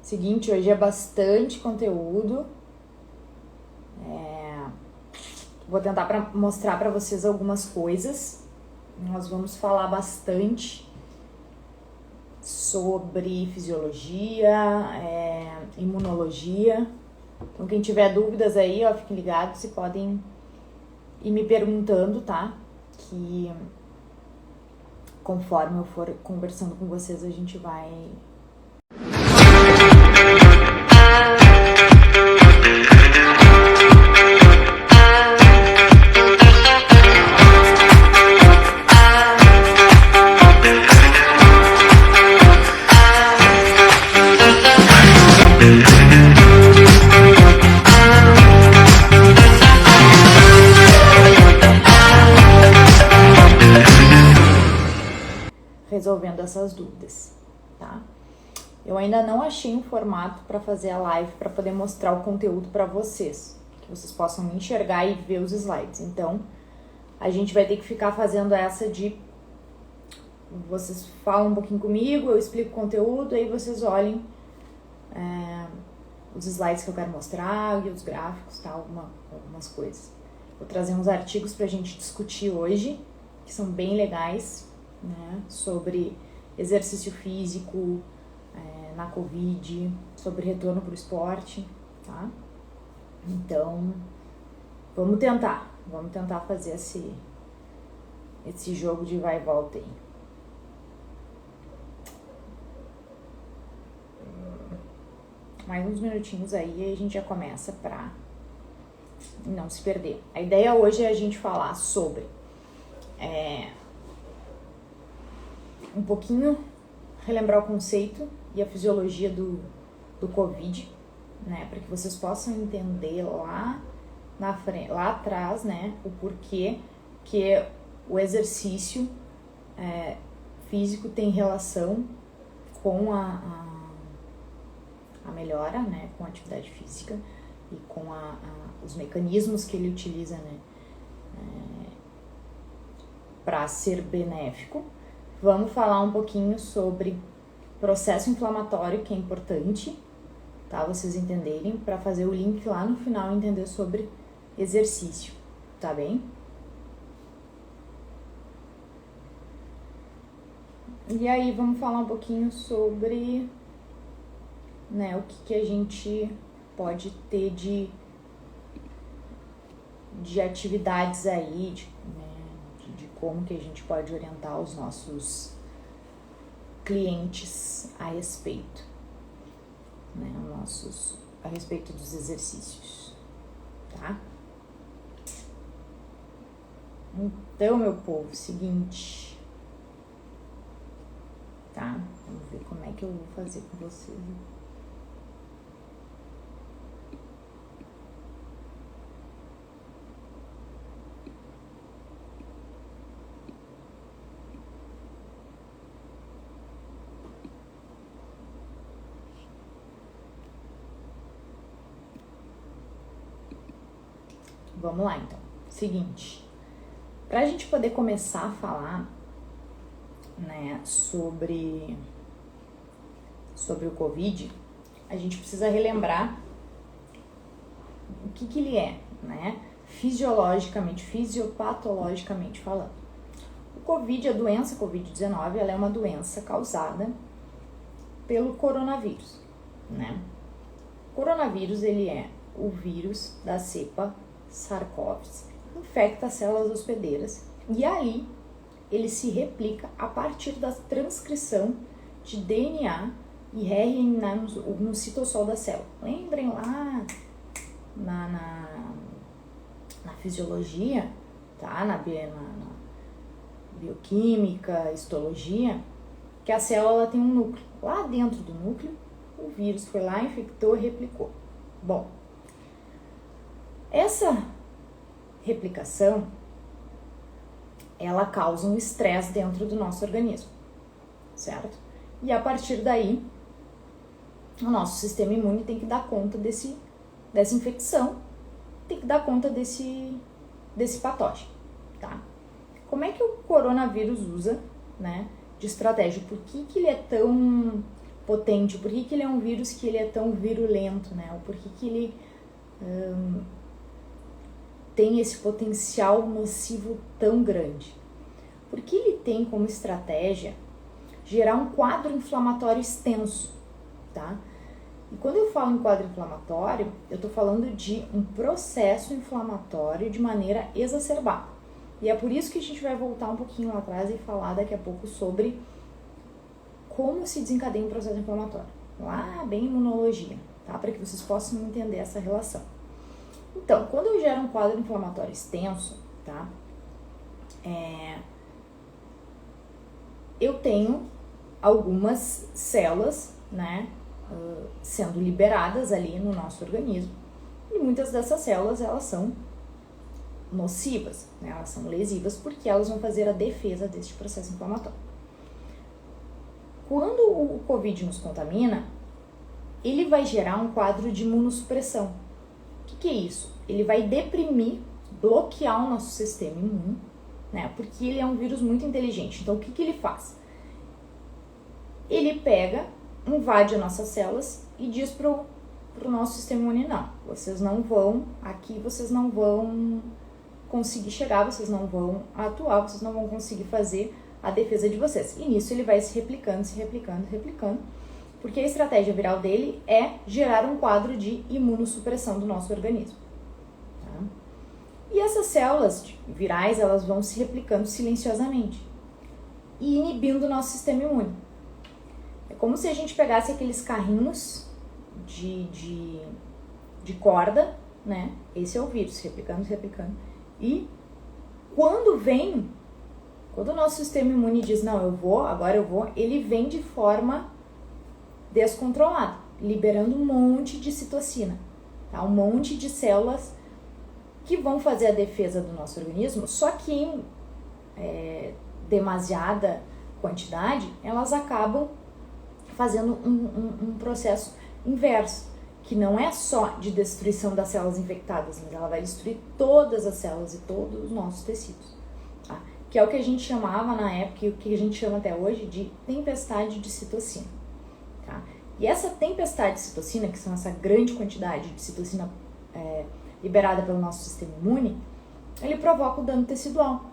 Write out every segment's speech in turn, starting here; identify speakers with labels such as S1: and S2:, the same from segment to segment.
S1: Seguinte, hoje é bastante conteúdo. Vou tentar mostrar para vocês algumas coisas. Nós vamos falar bastante sobre fisiologia, imunologia. Então, quem tiver dúvidas aí, ó, fiquem ligados e podem ir me perguntando, tá? Que conforme eu for conversando com vocês, a gente vai... resolvendo essas dúvidas, tá? Eu ainda não achei um formato para fazer a live, para poder mostrar o conteúdo para vocês, que vocês possam me enxergar e ver os slides. Então, a gente vai ter que ficar fazendo essa de... Vocês falam um pouquinho comigo, eu explico o conteúdo, aí vocês olhem os slides que eu quero mostrar e os gráficos, tá? Algumas coisas. Vou trazer uns artigos pra gente discutir hoje, que são bem legais, né, sobre exercício físico na Covid, sobre retorno para o esporte, tá? Então, vamos tentar fazer esse jogo de vai e volta aí. Mais uns minutinhos aí e a gente já começa pra não se perder. A ideia hoje é a gente falar sobre um pouquinho, relembrar o conceito e a fisiologia do Covid, né, para que vocês possam entender lá na frente, lá atrás, né, o porquê que o exercício físico tem relação com a melhora, né, com a atividade física e com os mecanismos que ele utiliza, né, para ser benéfico. Vamos falar um pouquinho sobre processo inflamatório, que é importante, tá? Vocês entenderem, para fazer o link lá no final, entender sobre exercício, tá bem? E aí, vamos falar um pouquinho sobre, né, o que a gente pode ter de atividades aí, de como que a gente pode orientar os nossos clientes a respeito, né, a respeito dos exercícios, tá? Então, meu povo, seguinte, tá? Vamos ver como é que eu vou fazer com vocês. Vamos lá, então. Seguinte, para a gente poder começar a falar, né, sobre o Covid, a gente precisa relembrar o que ele é, né, fisiologicamente, fisiopatologicamente falando. O Covid, a doença Covid-19, ela é uma doença causada pelo coronavírus, né? O coronavírus, ele é o vírus da cepa SARS-CoV, infecta as células hospedeiras e aí ele se replica a partir da transcrição de DNA e RNA no citossol da célula. Lembrem lá na fisiologia, tá? Na bioquímica, histologia, que a célula tem um núcleo. Lá dentro do núcleo, o vírus foi lá, infectou e replicou. Bom, essa replicação, ela causa um estresse dentro do nosso organismo, certo? E a partir daí, o nosso sistema imune tem que dar conta dessa infecção, tem que dar conta desse patógeno, tá? Como é que o coronavírus usa, né, de estratégia? Por que ele é tão potente, por que ele é um vírus que ele é tão virulento, né? Ou por que ele tem esse potencial nocivo tão grande? Porque ele tem como estratégia gerar um quadro inflamatório extenso, tá? E quando eu falo em quadro inflamatório, eu estou falando de um processo inflamatório de maneira exacerbada. E é por isso que a gente vai voltar um pouquinho lá atrás e falar daqui a pouco sobre como se desencadeia um processo inflamatório. Lá bem imunologia, tá? Para que vocês possam entender essa relação. Então, quando eu gero um quadro inflamatório extenso, tá? Eu tenho algumas células, né, sendo liberadas ali no nosso organismo, e muitas dessas células, elas são nocivas, né, elas são lesivas, porque elas vão fazer a defesa deste processo inflamatório. Quando o Covid nos contamina, ele vai gerar um quadro de imunossupressão. O que é isso? Ele vai deprimir, bloquear o nosso sistema imune, né, porque ele é um vírus muito inteligente. Então, o que ele faz? Ele pega, invade as nossas células e diz pro nosso sistema imune, não, vocês não vão conseguir chegar, vocês não vão atuar, vocês não vão conseguir fazer a defesa de vocês. E nisso ele vai se replicando, porque a estratégia viral dele é gerar um quadro de imunossupressão do nosso organismo. Tá? E essas células virais, elas vão se replicando silenciosamente e inibindo o nosso sistema imune. É como se a gente pegasse aqueles carrinhos de corda, né? Esse é o vírus, se replicando. E quando o nosso sistema imune diz, não, agora eu vou, ele vem de forma descontrolada, liberando um monte de citocina, tá? Um monte de células que vão fazer a defesa do nosso organismo, só que em demasiada quantidade, elas acabam fazendo um processo inverso, que não é só de destruição das células infectadas, mas ela vai destruir todas as células e todos os nossos tecidos, tá? Que é o que a gente chamava na época e o que a gente chama até hoje de tempestade de citocina, tá? E essa tempestade de citocina, que são essa grande quantidade de citocina liberada pelo nosso sistema imune, ele provoca o dano tecidual,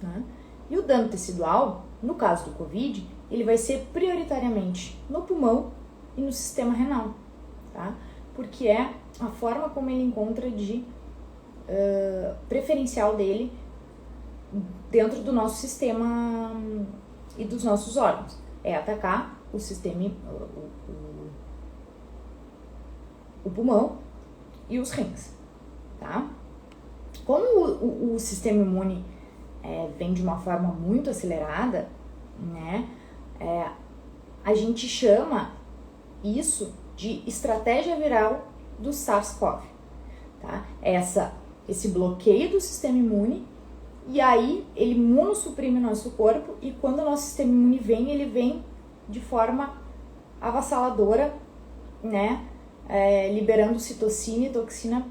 S1: né? E o dano tecidual, no caso do Covid, ele vai ser prioritariamente no pulmão e no sistema renal, tá? Porque é a forma como ele encontra de preferencial dele dentro do nosso sistema e dos nossos órgãos. É atacar o sistema, o pulmão e os rins, tá? Como o sistema imune vem de uma forma muito acelerada, né? A gente chama isso de estratégia viral do SARS-CoV, tá? Esse bloqueio do sistema imune, e aí ele imunossuprime o nosso corpo, e quando o nosso sistema imune vem, ele vem de forma avassaladora, né? Liberando citocina e toxina,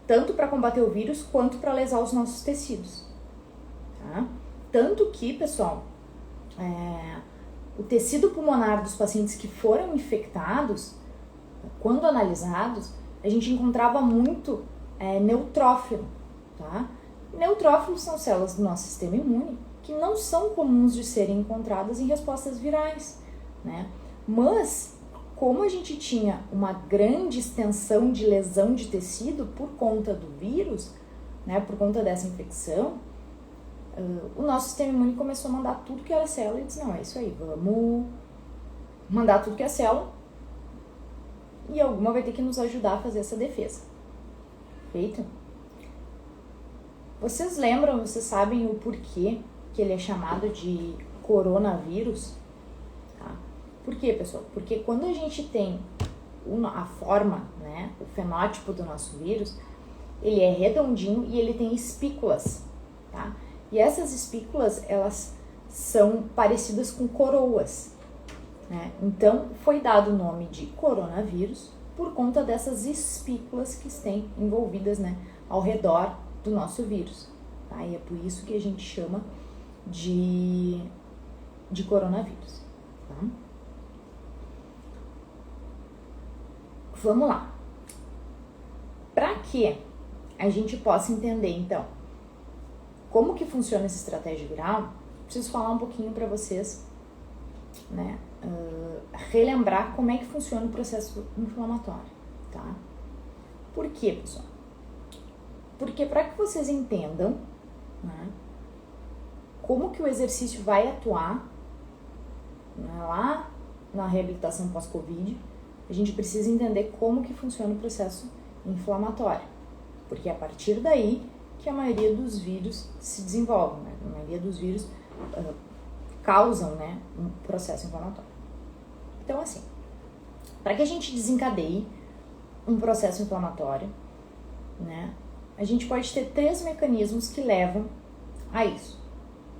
S1: tanto para combater o vírus, quanto para lesar os nossos tecidos, tá? Tanto que, pessoal, o tecido pulmonar dos pacientes que foram infectados, quando analisados, a gente encontrava muito neutrófilo, tá? Neutrófilos são células do nosso sistema imune que não são comuns de serem encontradas em respostas virais, né? Mas, como a gente tinha uma grande extensão de lesão de tecido por conta do vírus, né, por conta dessa infecção, o nosso sistema imune começou a mandar tudo que era célula e disse, não, é isso aí, vamos mandar tudo que é célula e alguma vai ter que nos ajudar a fazer essa defesa. Feito? Vocês lembram, vocês sabem o porquê que ele é chamado de coronavírus? Tá? Por quê, pessoal? Porque quando a gente tem a forma, né, o fenótipo do nosso vírus, ele é redondinho e ele tem espículas, tá? E essas espículas, elas são parecidas com coroas, né? Então, foi dado o nome de coronavírus por conta dessas espículas que estão envolvidas, né, ao redor do nosso vírus, tá? E é por isso que a gente chama de coronavírus, tá? Vamos lá. Para que a gente possa entender, então, como que funciona essa estratégia viral, preciso falar um pouquinho para vocês, né, relembrar como é que funciona o processo inflamatório, tá? Por quê, pessoal? Porque para que vocês entendam, né, como que o exercício vai atuar, né, lá na reabilitação pós-Covid, a gente precisa entender como que funciona o processo inflamatório, porque é a partir daí que a maioria dos vírus se desenvolvem, né? A maioria dos vírus causam, né, um processo inflamatório. Então, assim, para que a gente desencadeie um processo inflamatório, né, a gente pode ter 3 mecanismos que levam a isso,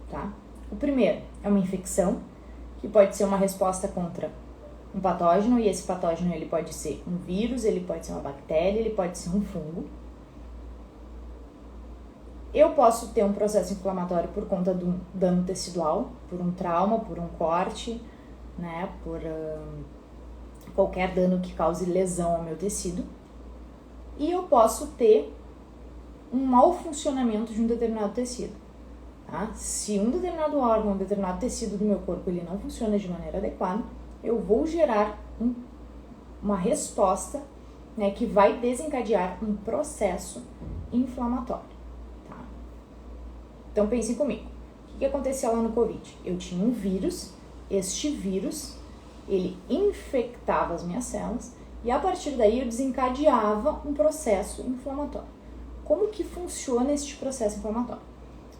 S1: tá? O primeiro é uma infecção, que pode ser uma resposta contra um patógeno, e esse patógeno ele pode ser um vírus, ele pode ser uma bactéria, ele pode ser um fungo. Eu posso ter um processo inflamatório por conta de um dano tecidual, por um trauma, por um corte, né, por qualquer dano que cause lesão ao meu tecido. E eu posso ter um mau funcionamento de um determinado tecido. Tá? Se um determinado órgão, um determinado tecido do meu corpo ele não funciona de maneira adequada, eu vou gerar uma resposta, né, que vai desencadear um processo inflamatório. Tá? Então pensem comigo, o que aconteceu lá no Covid? Eu tinha um vírus, este vírus, ele infectava as minhas células e a partir daí eu desencadeava um processo inflamatório. Como que funciona este processo inflamatório?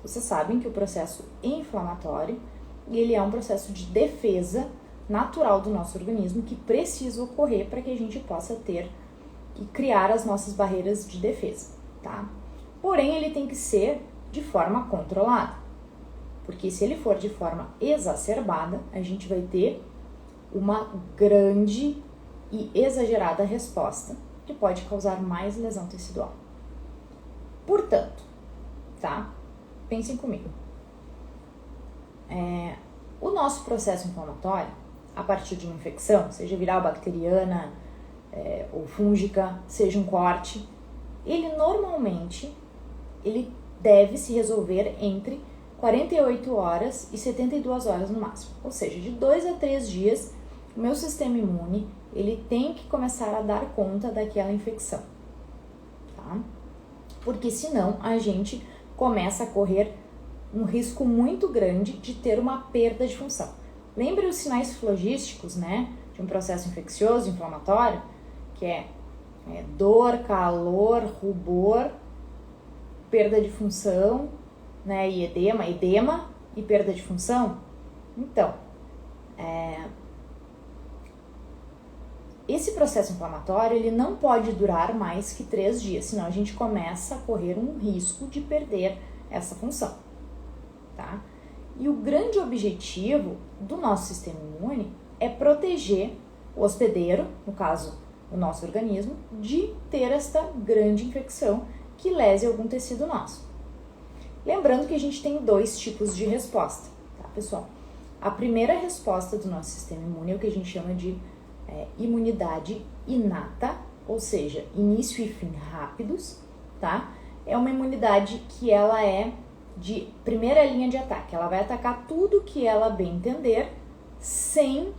S1: Vocês sabem que o processo inflamatório, ele é um processo de defesa natural do nosso organismo que precisa ocorrer para que a gente possa ter e criar as nossas barreiras de defesa, tá? Porém, ele tem que ser de forma controlada, porque se ele for de forma exacerbada, a gente vai ter uma grande e exagerada resposta que pode causar mais lesão tecidual. Portanto, tá? Pensem comigo. O nosso processo inflamatório, a partir de uma infecção, seja viral, bacteriana ou fúngica, seja um corte, ele normalmente deve se resolver entre 48 horas e 72 horas no máximo. Ou seja, de 2 a 3 dias, o meu sistema imune ele tem que começar a dar conta daquela infecção. Tá? Porque senão a gente começa a correr um risco muito grande de ter uma perda de função. Lembre os sinais flogísticos, né, de um processo infeccioso, inflamatório, que é dor, calor, rubor, perda de função, né, e edema e perda de função. Então, esse processo inflamatório ele não pode durar mais que 3 dias, senão a gente começa a correr um risco de perder essa função, tá? E o grande objetivo do nosso sistema imune é proteger o hospedeiro, no caso o nosso organismo, de ter esta grande infecção que lese algum tecido nosso. Lembrando que a gente tem 2 tipos de resposta, tá, pessoal? A primeira resposta do nosso sistema imune é o que a gente chama de imunidade inata, ou seja, início e fim rápidos, tá? É uma imunidade que ela é de primeira linha de ataque, ela vai atacar tudo que ela bem entender, sem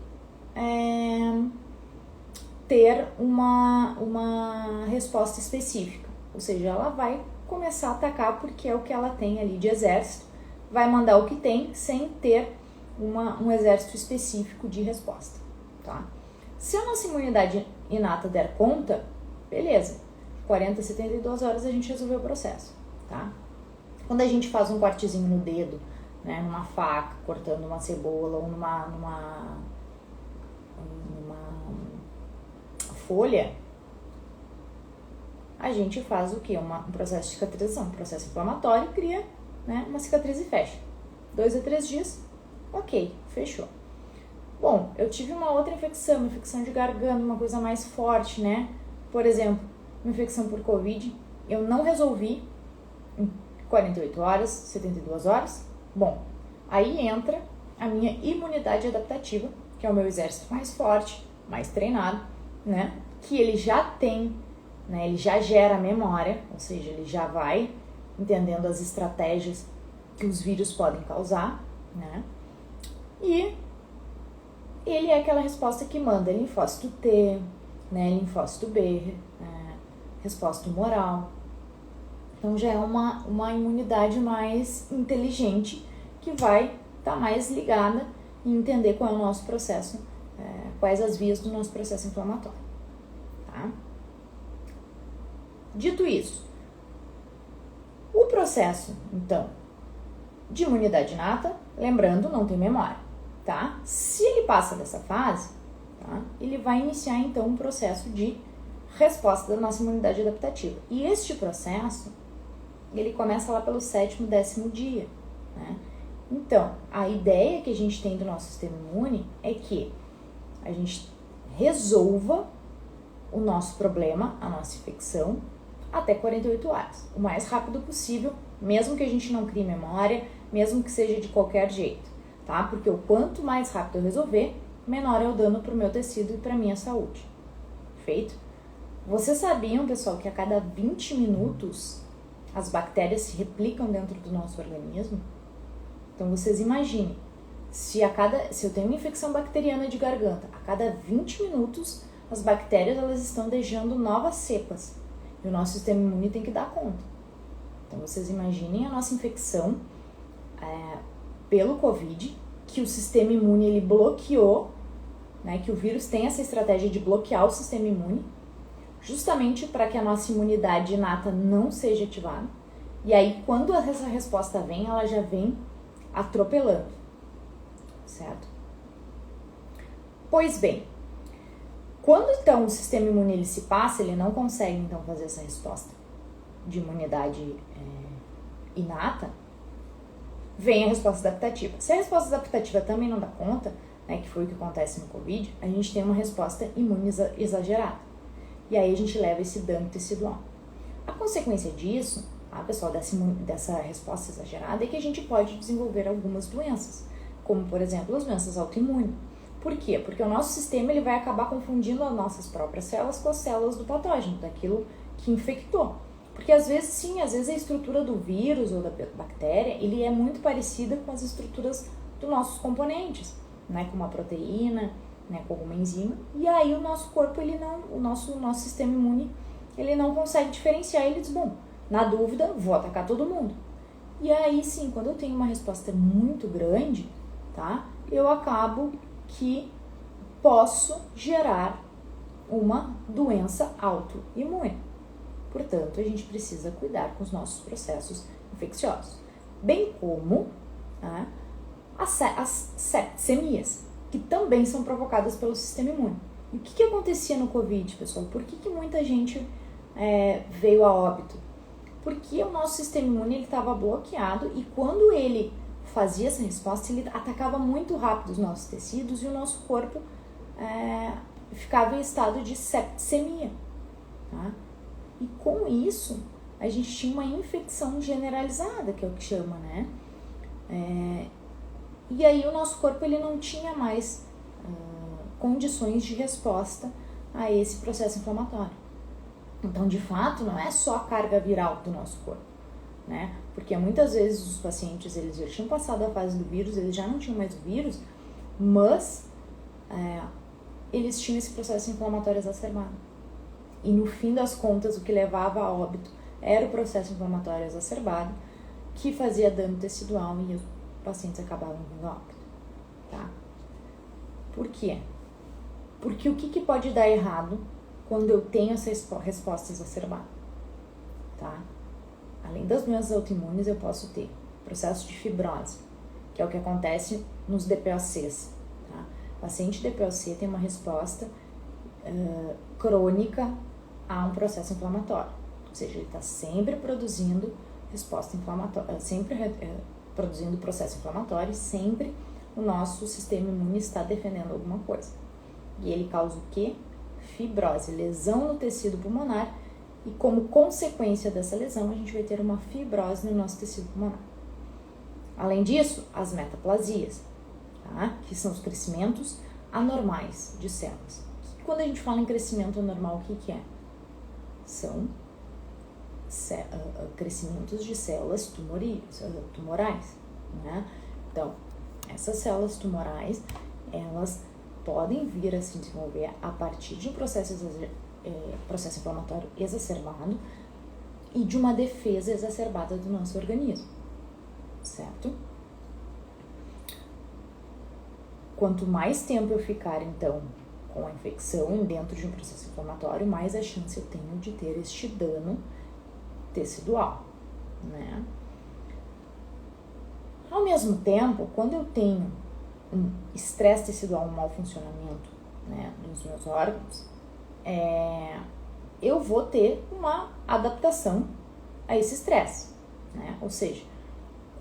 S1: ter uma resposta específica, ou seja, ela vai começar a atacar porque é o que ela tem ali de exército, vai mandar o que tem sem ter um exército específico de resposta, tá? Se a nossa imunidade inata der conta, beleza, 40 a 72 horas a gente resolveu o processo, tá? Quando a gente faz um cortezinho no dedo, né, numa faca, cortando uma cebola ou numa folha, a gente faz o quê? Um processo de cicatrização, um processo inflamatório, cria, né, uma cicatriz e fecha. 2 a 3 dias, ok, fechou. Bom, eu tive uma outra infecção, uma infecção de garganta, uma coisa mais forte, né? Por exemplo, uma infecção por Covid, eu não resolvi em 48 horas, 72 horas. Bom, aí entra a minha imunidade adaptativa, que é o meu exército mais forte, mais treinado, né? que ele já tem, né, ele já gera memória, ou seja, ele já vai entendendo as estratégias que os vírus podem causar, né? E ele é aquela resposta que manda linfócito T, né, linfócito B, resposta humoral. Então já é uma imunidade mais inteligente que vai estar mais ligada em entender qual é o nosso processo, quais as vias do nosso processo inflamatório. Tá? Dito isso, o processo, então, de imunidade inata, lembrando, não tem memória, tá? Se ele passa dessa fase, tá? Ele vai iniciar, então, um processo de resposta da nossa imunidade adaptativa. E este processo, ele começa lá pelo 7º, 10º dia, né? Então, a ideia que a gente tem do nosso sistema imune é que a gente resolva o nosso problema, a nossa infecção, até 48 horas, o mais rápido possível, mesmo que a gente não crie memória, mesmo que seja de qualquer jeito, tá? Porque o quanto mais rápido eu resolver, menor é o dano para o meu tecido e para a minha saúde. Feito? Vocês sabiam, pessoal, que a cada 20 minutos as bactérias se replicam dentro do nosso organismo? Então vocês imaginem, se eu tenho uma infecção bacteriana de garganta, a cada 20 minutos as bactérias elas estão deixando novas cepas. E o nosso sistema imune tem que dar conta. Então, vocês imaginem a nossa infecção pelo Covid, que o sistema imune ele bloqueou, né, que o vírus tem essa estratégia de bloquear o sistema imune, justamente para que a nossa imunidade inata não seja ativada. E aí, quando essa resposta vem, ela já vem atropelando, certo? Pois bem, quando então o sistema imune ele se passa, ele não consegue então fazer essa resposta de imunidade inata, vem a resposta adaptativa. Se a resposta adaptativa também não dá conta, né, que foi o que acontece no Covid, a gente tem uma resposta imune exagerada. E aí a gente leva esse dano tecidual. A consequência disso, pessoal, dessa resposta exagerada, é que a gente pode desenvolver algumas doenças, como por exemplo as doenças autoimunes. Por quê? Porque o nosso sistema ele vai acabar confundindo as nossas próprias células com as células do patógeno, daquilo que infectou. Porque às vezes sim, às vezes a estrutura do vírus ou da bactéria, ele é muito parecida com as estruturas dos nossos componentes, né? Com uma proteína, né? Com alguma enzima. E aí o nosso corpo, o nosso sistema imune, ele não consegue diferenciar, ele diz, bom, na dúvida, vou atacar todo mundo. E aí sim, quando eu tenho uma resposta muito grande, tá? Eu acabo que posso gerar uma doença autoimune. Portanto, a gente precisa cuidar com os nossos processos infecciosos, bem como as septicemias, que também são provocadas pelo sistema imune. E o que acontecia no Covid, pessoal? Por que muita gente veio a óbito? Porque o nosso sistema imune estava bloqueado e quando ele fazia essa resposta, ele atacava muito rápido os nossos tecidos e o nosso corpo ficava em estado de septicemia. Tá? E com isso, a gente tinha uma infecção generalizada, que é o que chama, né? E aí o nosso corpo ele não tinha mais condições de resposta a esse processo inflamatório. Então, de fato, não é só a carga viral do nosso corpo, né? Porque muitas vezes os pacientes, eles já tinham passado a fase do vírus, eles já não tinham mais o vírus, mas eles tinham esse processo inflamatório exacerbado. E no fim das contas, o que levava a óbito era o processo inflamatório exacerbado, que fazia dano tecidual e os pacientes acabavam vindo a óbito, tá? Por quê? Porque o que pode dar errado quando eu tenho essa resposta exacerbada, tá? Além das doenças autoimunes, eu posso ter processo de fibrose, que é o que acontece nos DPOCs, tá? O paciente DPOC tem uma resposta crônica a um processo inflamatório, ou seja, ele está sempre produzindo resposta inflamatória, sempre produzindo processo inflamatório, sempre o nosso sistema imune está defendendo alguma coisa. E ele causa o quê? Fibrose, lesão no tecido pulmonar, e como consequência dessa lesão, a gente vai ter uma fibrose no nosso tecido pulmonar. Além disso, as metaplasias, tá? Que são os crescimentos anormais de células, que Quando a gente fala em crescimento anormal, o que é? São crescimentos de células tumorais, né? Então, essas células tumorais, elas podem vir a se desenvolver a partir de um processo inflamatório exacerbado e de uma defesa exacerbada do nosso organismo, certo? Quanto mais tempo eu ficar, então, com a infecção dentro de um processo inflamatório, mais a chance eu tenho de ter este dano tecidual, né? Ao mesmo tempo, quando eu tenho um estresse tecidual, um mau funcionamento, né, dos meus órgãos, eu vou ter uma adaptação a esse estresse, né? Ou seja,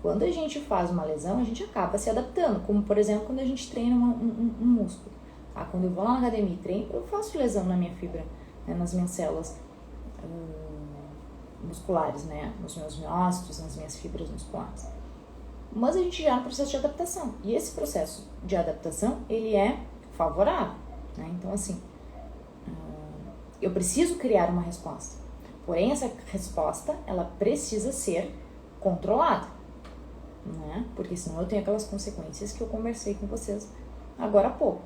S1: quando a gente faz uma lesão, a gente acaba se adaptando, como por exemplo, quando a gente treina um músculo. Tá? Quando eu vou lá na academia e treino, eu faço lesão na minha fibra, né, nas minhas células musculares, né, nos meus miócitos, nas minhas fibras musculares. Mas a gente já é no processo de adaptação. E esse processo de adaptação, ele é favorável, né? Então, assim, eu preciso criar uma resposta. Porém, essa resposta, ela precisa ser controlada, né? Porque senão eu tenho aquelas consequências que eu conversei com vocês agora há pouco,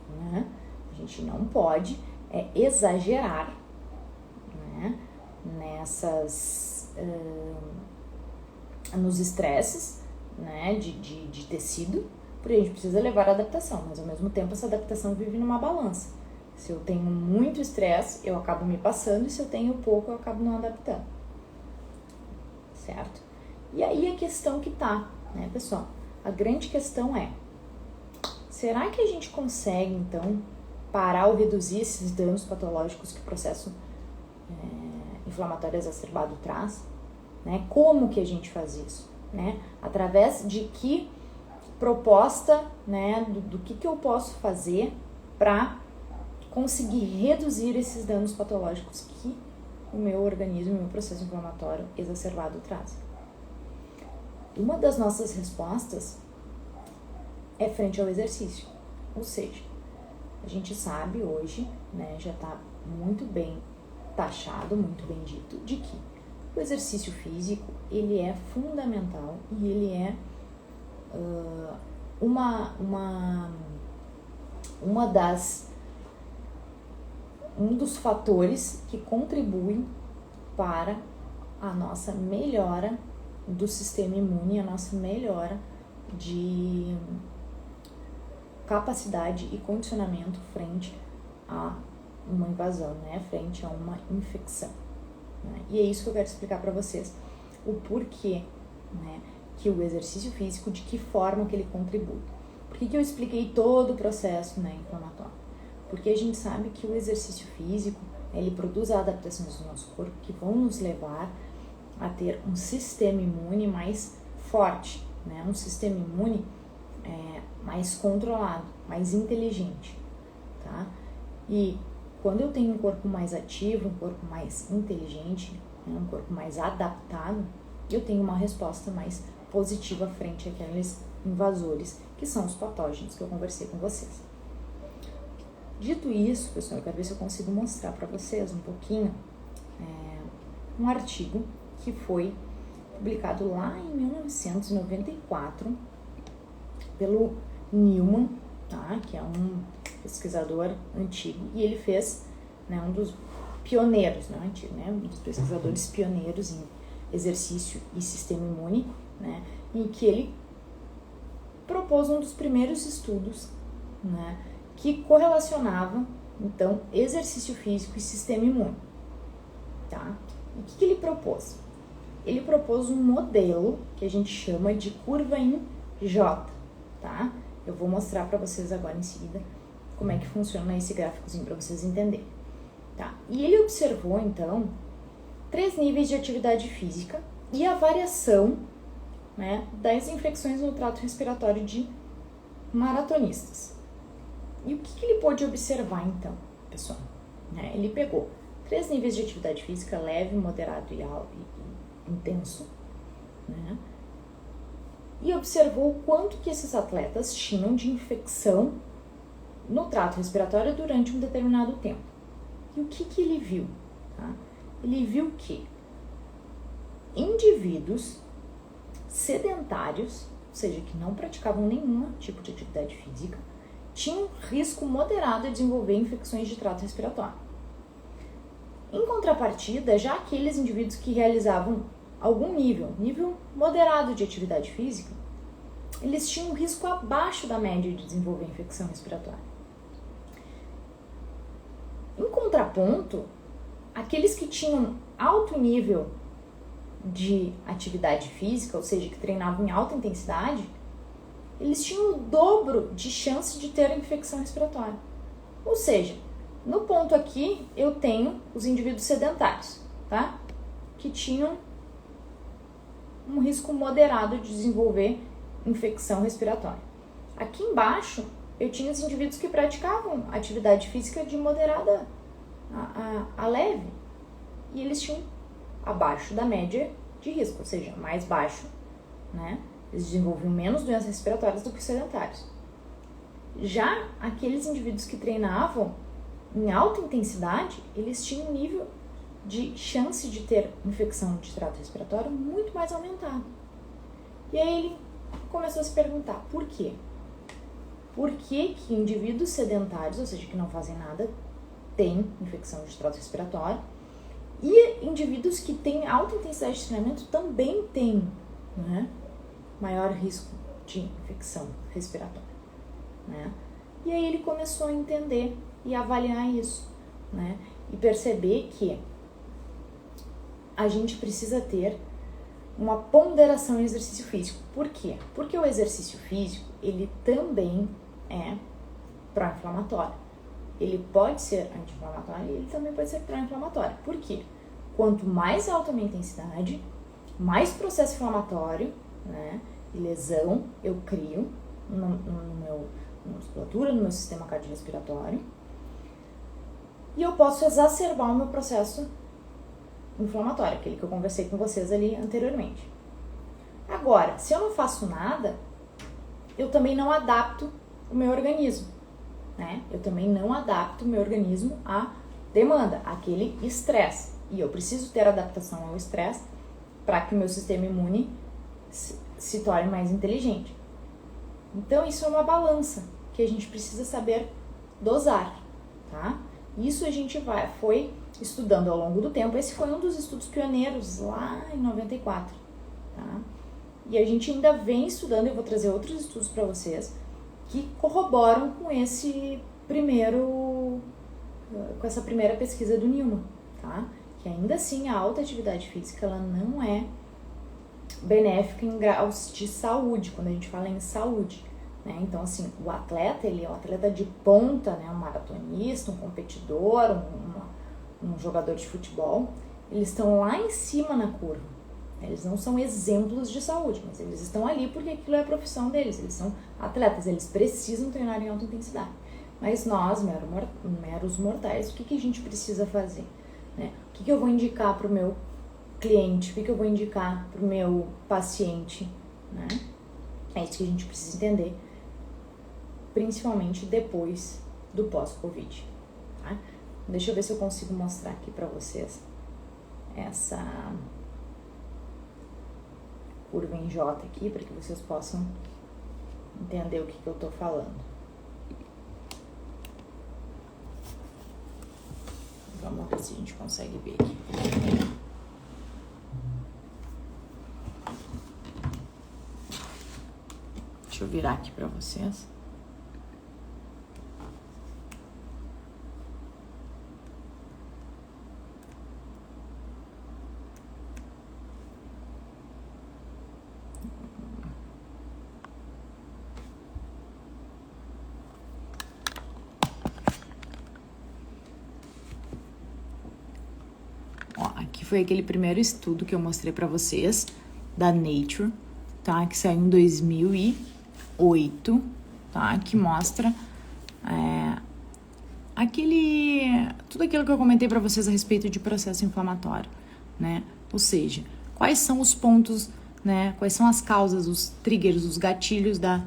S1: né? A gente não pode exagerar, né, nos estresses, né, de tecido, porque a gente precisa levar a adaptação, mas ao mesmo tempo essa adaptação vive numa balança. Se eu tenho muito estresse, eu acabo me passando, e se eu tenho pouco, eu acabo não adaptando, certo? E aí a questão que tá, né, pessoal? A grande questão é, será que a gente consegue, então, parar ou reduzir esses danos patológicos que o processo inflamatório exacerbado traz, né? Como que a gente faz isso, né? Através de que proposta, né? Do que eu posso fazer para conseguir reduzir esses danos patológicos que o meu organismo, o meu processo inflamatório exacerbado traz. Uma das nossas respostas é frente ao exercício, ou seja, a gente sabe hoje, né? Já está muito bem taxado, muito bem dito, de que o exercício físico, ele é fundamental e ele é um dos fatores que contribuem para a nossa melhora do sistema imune, a nossa melhora de capacidade e condicionamento frente a uma invasão, né? Frente a uma infecção, né? E é isso que eu quero explicar para vocês, o porquê, né, que o exercício físico, de que forma que ele contribui. Por que eu expliquei todo o processo, né, inflamatório? Porque a gente sabe que o exercício físico, ele produz adaptações do nosso corpo que vão nos levar a ter um sistema imune mais forte, né? Um sistema imune mais controlado, mais inteligente, tá? E quando eu tenho um corpo mais ativo, um corpo mais inteligente, né, um corpo mais adaptado, eu tenho uma resposta mais positiva frente àqueles invasores, que são os patógenos que eu conversei com vocês. Dito isso, pessoal, eu quero ver se eu consigo mostrar para vocês um pouquinho um artigo que foi publicado lá em 1994 pelo Newman, tá? Que é um pesquisador antigo, e ele fez, né, um dos pioneiros, não antigo, né, um dos pesquisadores pioneiros em exercício e sistema imune, né, em que ele propôs um dos primeiros estudos, né, que correlacionava, então, exercício físico e sistema imune, tá? E o que ele propôs? Ele propôs um modelo que a gente chama de curva em J, tá? Eu vou mostrar para vocês agora em seguida como é que funciona esse gráficozinho para vocês entenderem, tá? E ele observou, então, 3 níveis de atividade física e a variação, né, das infecções no trato respiratório de maratonistas. E o que ele pôde observar, então, pessoal? Ele pegou 3 níveis de atividade física, leve, moderado e intenso, né? E observou quanto que esses atletas tinham de infecção no trato respiratório durante um determinado tempo. E o que ele viu? Tá? Ele viu que indivíduos sedentários, ou seja, que não praticavam nenhum tipo de atividade física, tinham risco moderado de desenvolver infecções de trato respiratório. Em contrapartida, já aqueles indivíduos que realizavam algum nível moderado de atividade física, eles tinham um risco abaixo da média de desenvolver infecção respiratória. Em contraponto, aqueles que tinham alto nível de atividade física, ou seja, que treinavam em alta intensidade, eles tinham o dobro de chance de ter infecção respiratória. Ou seja, no ponto aqui eu tenho os indivíduos sedentários, tá? Que tinham um risco moderado de desenvolver infecção respiratória. Aqui embaixo eu tinha os indivíduos que praticavam atividade física de moderada a leve, e eles tinham abaixo da média de risco, ou seja, mais baixo, né? Eles desenvolviam menos doenças respiratórias do que os sedentários. Já aqueles indivíduos que treinavam em alta intensidade, eles tinham um nível de chance de ter infecção de trato respiratório muito mais aumentado. E aí ele começou a se perguntar, por quê? Por que que indivíduos sedentários, ou seja, que não fazem nada, têm infecção de trato respiratório, e indivíduos que têm alta intensidade de treinamento também têm, né, maior risco de infecção respiratória, né? E aí ele começou a entender e avaliar isso, né? E perceber que a gente precisa ter uma ponderação em exercício físico. Por quê? Porque o exercício físico, ele também é pró-inflamatório. Ele pode ser anti-inflamatório e ele também pode ser pró-inflamatório. Por quê? Quanto mais alta a minha intensidade, mais processo inflamatório, né, e lesão eu crio na musculatura, no meu sistema cardiorrespiratório, e eu posso exacerbar o meu processo inflamatório, aquele que eu conversei com vocês ali anteriormente. Agora, se eu não faço nada, eu também não adapto o meu organismo, né? Eu também não adapto o meu organismo à demanda, àquele estresse. E eu preciso ter adaptação ao estresse para que o meu sistema imune se torne mais inteligente. Então, isso é uma balança que a gente precisa saber dosar, tá? Isso a gente foi estudando ao longo do tempo. Esse foi um dos estudos pioneiros lá em 94, tá? E a gente ainda vem estudando, eu vou trazer outros estudos para vocês que corroboram com com essa primeira pesquisa do Newman, tá? Que ainda assim a alta atividade física ela não é benéfica em graus de saúde, quando a gente fala em saúde, né? Então, assim, o atleta, ele é um atleta de ponta, né? Um maratonista, um competidor, um jogador de futebol, eles estão lá em cima na curva. Eles não são exemplos de saúde, mas eles estão ali porque aquilo é a profissão deles, eles são atletas, eles precisam treinar em alta intensidade. Mas nós, meros mortais, o que a gente precisa fazer? Né? O que eu vou indicar para o meu cliente? O que eu vou indicar para o meu paciente? Né? É isso que a gente precisa entender, principalmente depois do pós-Covid. Tá? Deixa eu ver se eu consigo mostrar aqui para vocês essa curva em J aqui, para que vocês possam entender o que eu tô falando. Vamos ver se a gente consegue ver aqui. Deixa eu virar aqui para vocês. Aqui foi aquele primeiro estudo que eu mostrei para vocês, da Nature, tá? Que saiu em 2008, tá? Que mostra tudo aquilo que eu comentei para vocês a respeito de processo inflamatório, né? Ou seja, quais são os pontos, né? Quais são as causas, os triggers, os gatilhos da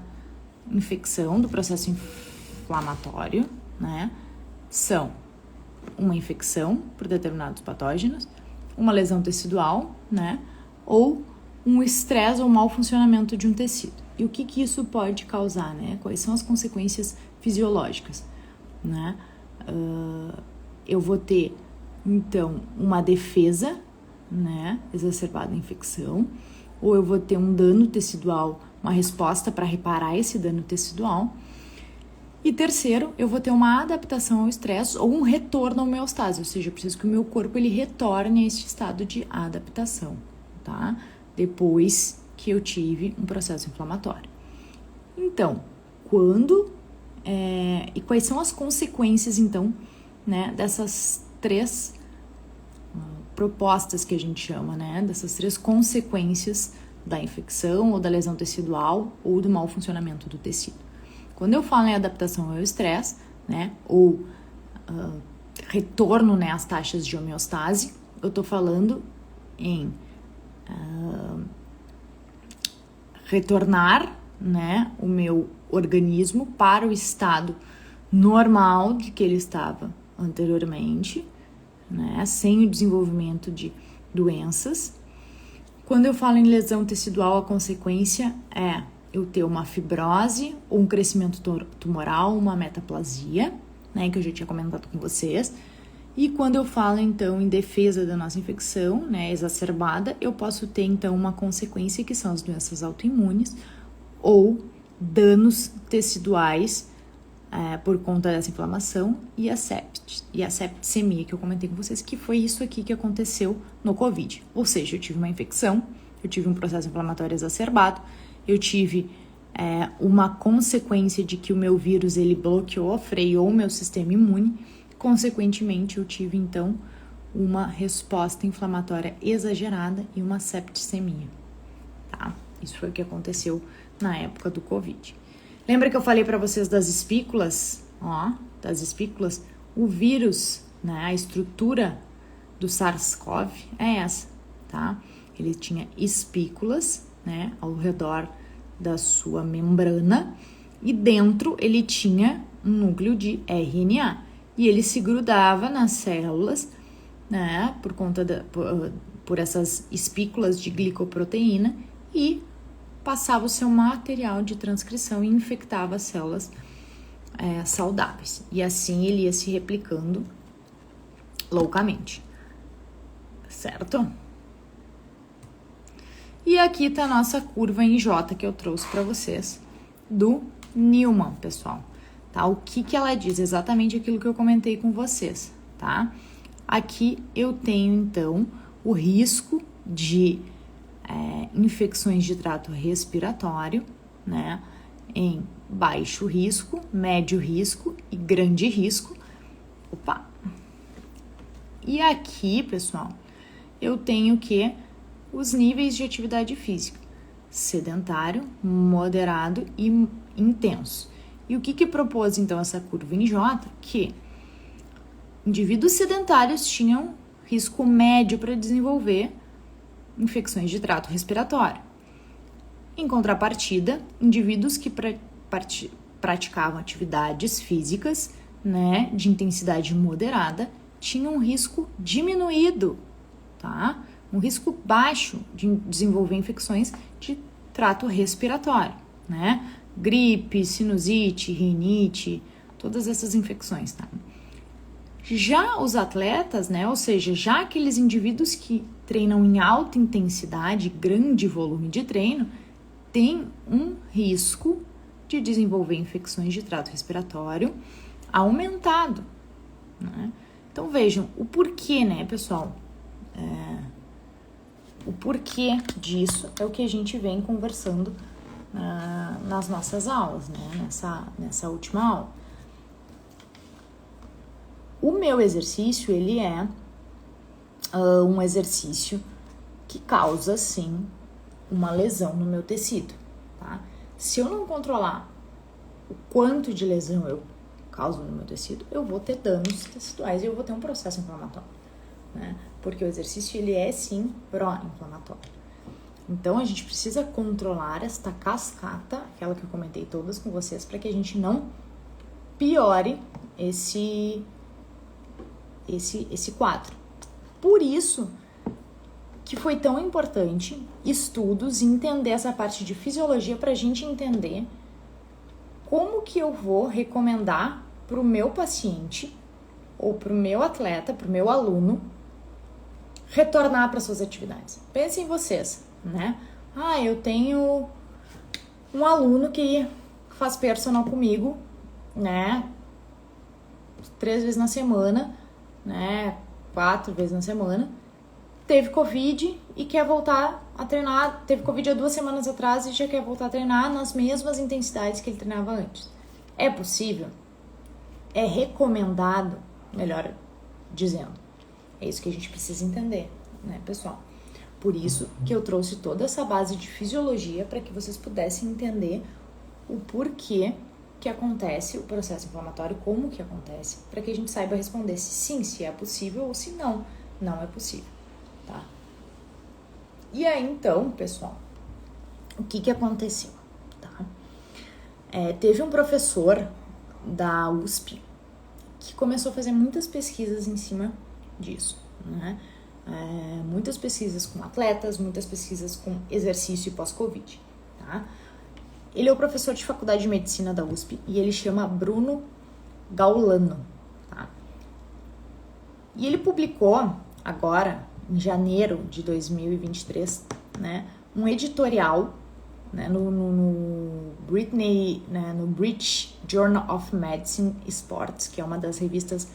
S1: infecção, do processo inflamatório, né, são uma infecção por determinados patógenos, uma lesão tecidual, né, ou um estresse ou mau funcionamento de um tecido. E o que isso pode causar, né? Quais são as consequências fisiológicas, né? Eu vou ter, então, uma defesa, né, exacerbada à infecção, ou eu vou ter um dano tecidual, uma resposta para reparar esse dano tecidual. E terceiro, eu vou ter uma adaptação ao estresse ou um retorno à homeostase, ou seja, eu preciso que o meu corpo ele retorne a este estado de adaptação, tá? Depois que eu tive um processo inflamatório. Então, e quais são as consequências, então, né, dessas três propostas que a gente chama, né, dessas três consequências da infecção ou da lesão tecidual ou do mau funcionamento do tecido. Quando eu falo em adaptação ao estresse, né, ou retorno, né, às taxas de homeostase, eu tô falando em retornar, né, o meu organismo para o estado normal de que ele estava anteriormente, né, sem o desenvolvimento de doenças. Quando eu falo em lesão tecidual, a consequência é eu ter uma fibrose, ou um crescimento tumoral, uma metaplasia, né, que eu já tinha comentado com vocês. E quando eu falo, então, em defesa da nossa infecção, né, exacerbada, eu posso ter, então, uma consequência que são as doenças autoimunes ou danos teciduais por conta dessa inflamação e a septicemia, que eu comentei com vocês, que foi isso aqui que aconteceu no Covid. Ou seja, eu tive uma infecção, eu tive um processo inflamatório exacerbado, eu tive uma consequência de que o meu vírus, ele bloqueou, freou o meu sistema imune. Consequentemente, eu tive, então, uma resposta inflamatória exagerada e uma septicemia, tá? Isso foi o que aconteceu na época do Covid. Lembra que eu falei para vocês das espículas? Das espículas. O vírus, né, a estrutura do SARS-CoV é essa, tá? Ele tinha espículas, né, ao redor da sua membrana e dentro ele tinha um núcleo de RNA. E ele se grudava nas células, né, por essas espículas de glicoproteína e passava o seu material de transcrição e infectava as células saudáveis. E assim ele ia se replicando loucamente, certo? E aqui está a nossa curva em J que eu trouxe para vocês do Newman, pessoal. Tá? O que ela diz? Exatamente aquilo que eu comentei com vocês, tá? Aqui eu tenho, então, o risco de infecções de trato respiratório, né? Em baixo risco, médio risco e grande risco. E aqui, pessoal, eu tenho que os níveis de atividade física: sedentário, moderado e intenso. E o que propôs, então, essa curva em J? Que indivíduos sedentários tinham risco médio para desenvolver infecções de trato respiratório. Em contrapartida, indivíduos que praticavam atividades físicas, né, de intensidade moderada, tinham um risco diminuído, tá? Um risco baixo de desenvolver infecções de trato respiratório, né? Gripe, sinusite, rinite, todas essas infecções, tá? Já os atletas, né, ou seja, já aqueles indivíduos que treinam em alta intensidade, grande volume de treino, têm um risco de desenvolver infecções de trato respiratório aumentado, né? Então vejam o porquê, né, pessoal? O porquê disso é o que a gente vem conversando nas nossas aulas, né? Nessa última aula. O meu exercício, ele é um exercício que causa, sim, uma lesão no meu tecido, tá? Se eu não controlar o quanto de lesão eu causo no meu tecido, eu vou ter danos teciduais e eu vou ter um processo inflamatório, né? Porque o exercício, ele é, sim, pró-inflamatório. Então, a gente precisa controlar esta cascata, aquela que eu comentei todas com vocês, para que a gente não piore esse quadro. Por isso que foi tão importante estudos e entender essa parte de fisiologia para a gente entender como que eu vou recomendar para o meu paciente ou para o meu atleta, para o meu aluno, retornar para suas atividades. Pensem em vocês, né? Eu tenho um aluno que faz personal comigo, né? 3 vezes na semana, né? 4 vezes na semana. Teve Covid e quer voltar a treinar. Teve Covid há 2 semanas atrás e já quer voltar a treinar nas mesmas intensidades que ele treinava antes. É possível? É recomendado? Melhor dizendo. É isso que a gente precisa entender, né, pessoal? Por isso que eu trouxe toda essa base de fisiologia para que vocês pudessem entender o porquê que acontece o processo inflamatório, como que acontece, para que a gente saiba responder se sim, se é possível ou se não é possível, tá? E aí, então, pessoal, o que aconteceu, tá? Teve um professor da USP que começou a fazer muitas pesquisas em cima disso, né? Muitas pesquisas com atletas, muitas pesquisas com exercício e pós-Covid, tá? Ele é o professor de faculdade de medicina da USP e ele chama Bruno Gaulano, tá? E ele publicou agora, em janeiro de 2023, né, um editorial, né, no British Journal of Medicine Sports, que é uma das revistas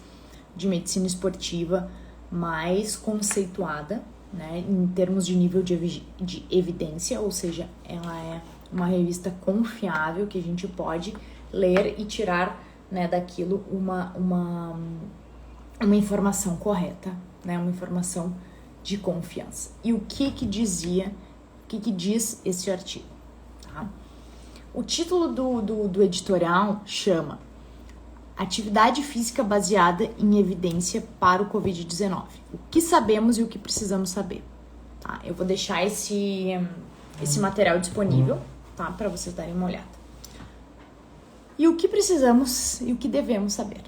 S1: de medicina esportiva mais conceituada, né, em termos de nível de evidência, ou seja, ela é uma revista confiável que a gente pode ler e tirar, né, daquilo uma informação correta, né, uma informação de confiança. E o que diz esse artigo? Tá? O título do editorial chama Atividade Física Baseada em Evidência para o Covid-19. O que sabemos e o que precisamos saber. Tá? Eu vou deixar esse material disponível, tá? Para vocês darem uma olhada. E o que precisamos e o que devemos saber?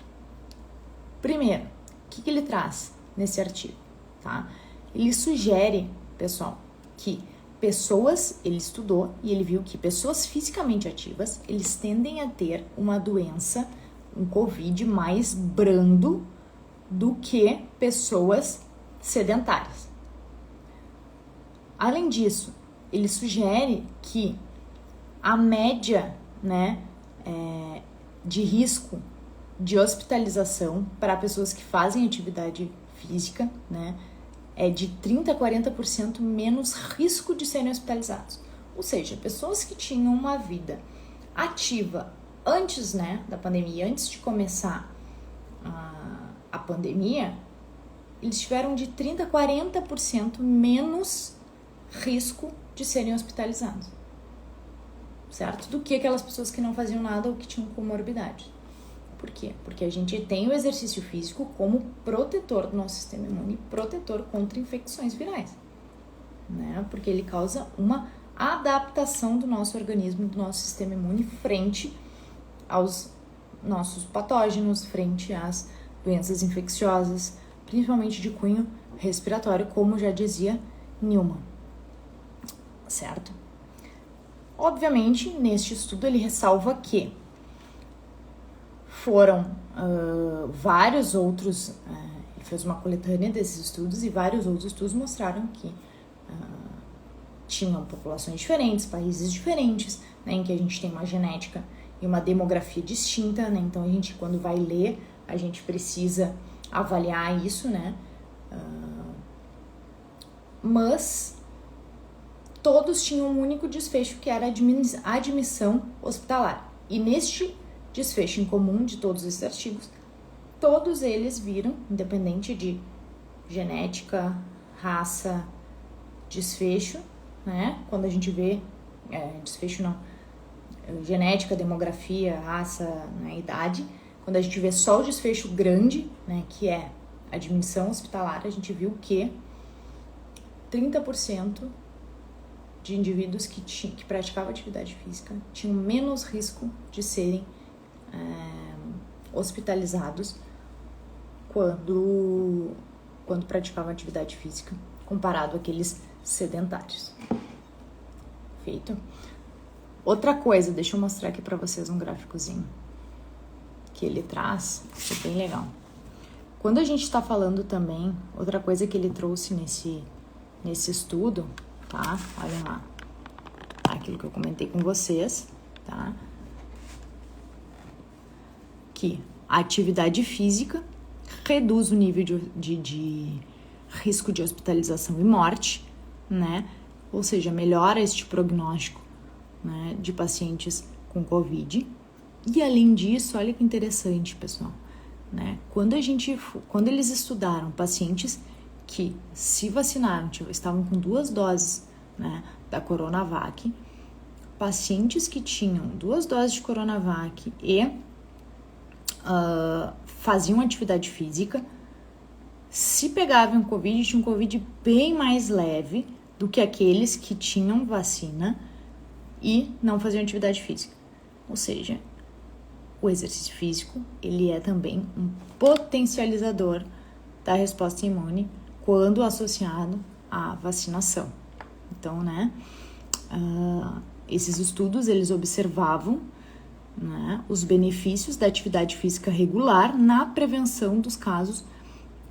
S1: Primeiro, o que ele traz nesse artigo? Tá? Ele sugere, pessoal, que ele estudou e ele viu que pessoas fisicamente ativas, eles tendem a ter uma doença, um Covid mais brando do que pessoas sedentárias. Além disso, ele sugere que a média, né, de risco de hospitalização para pessoas que fazem atividade física, né, é de 30% a 40% menos risco de serem hospitalizados. Ou seja, pessoas que tinham uma vida ativa antes, né, da pandemia, antes de começar a pandemia, eles tiveram de 30% a 40% menos risco de serem hospitalizados, certo? Do que aquelas pessoas que não faziam nada ou que tinham comorbidade. Por quê? Porque a gente tem o exercício físico como protetor do nosso sistema imune, protetor contra infecções virais, né? Porque ele causa uma adaptação do nosso organismo, do nosso sistema imune frente aos nossos patógenos, frente às doenças infecciosas, principalmente de cunho respiratório, como já dizia Newman, certo? Obviamente, neste estudo ele ressalva que foram vários outros, ele fez uma coletânea desses estudos e vários outros estudos mostraram que tinham populações diferentes, países diferentes, né, em que a gente tem uma genética e uma demografia distinta, né, então a gente, quando vai ler, a gente precisa avaliar isso, né, mas todos tinham um único desfecho, que era a admissão hospitalar. E neste desfecho em comum de todos esses artigos, todos eles viram, independente de genética, raça, desfecho, né? Quando a gente vê desfecho não, genética, demografia, raça, né, idade, quando a gente vê só o desfecho grande, né, que é a admissão hospitalar, a gente viu que 30% de indivíduos que praticavam atividade física tinham menos risco de serem hospitalizados quando praticavam atividade física, comparado àqueles sedentários. Feito? Outra coisa, deixa eu mostrar aqui para vocês um gráficozinho que ele traz, que é bem legal. Quando a gente está falando também, outra coisa que ele trouxe nesse estudo, tá? Olhem lá, aquilo que eu comentei com vocês, tá? Que a atividade física reduz o nível de risco de hospitalização e morte, né? Ou seja, melhora este prognóstico, né, de pacientes com Covid. E além disso, olha que interessante, pessoal, né? Quando eles estudaram pacientes que se vacinaram, estavam com 2 doses, né, da Coronavac, pacientes que tinham 2 doses de Coronavac e faziam atividade física, se pegavam Covid, tinham Covid bem mais leve do que aqueles que tinham vacina e não faziam atividade física. Ou seja, o exercício físico, ele é também um potencializador da resposta imune quando associado à vacinação. Então, né, esses estudos, eles observavam, né, os benefícios da atividade física regular na prevenção dos casos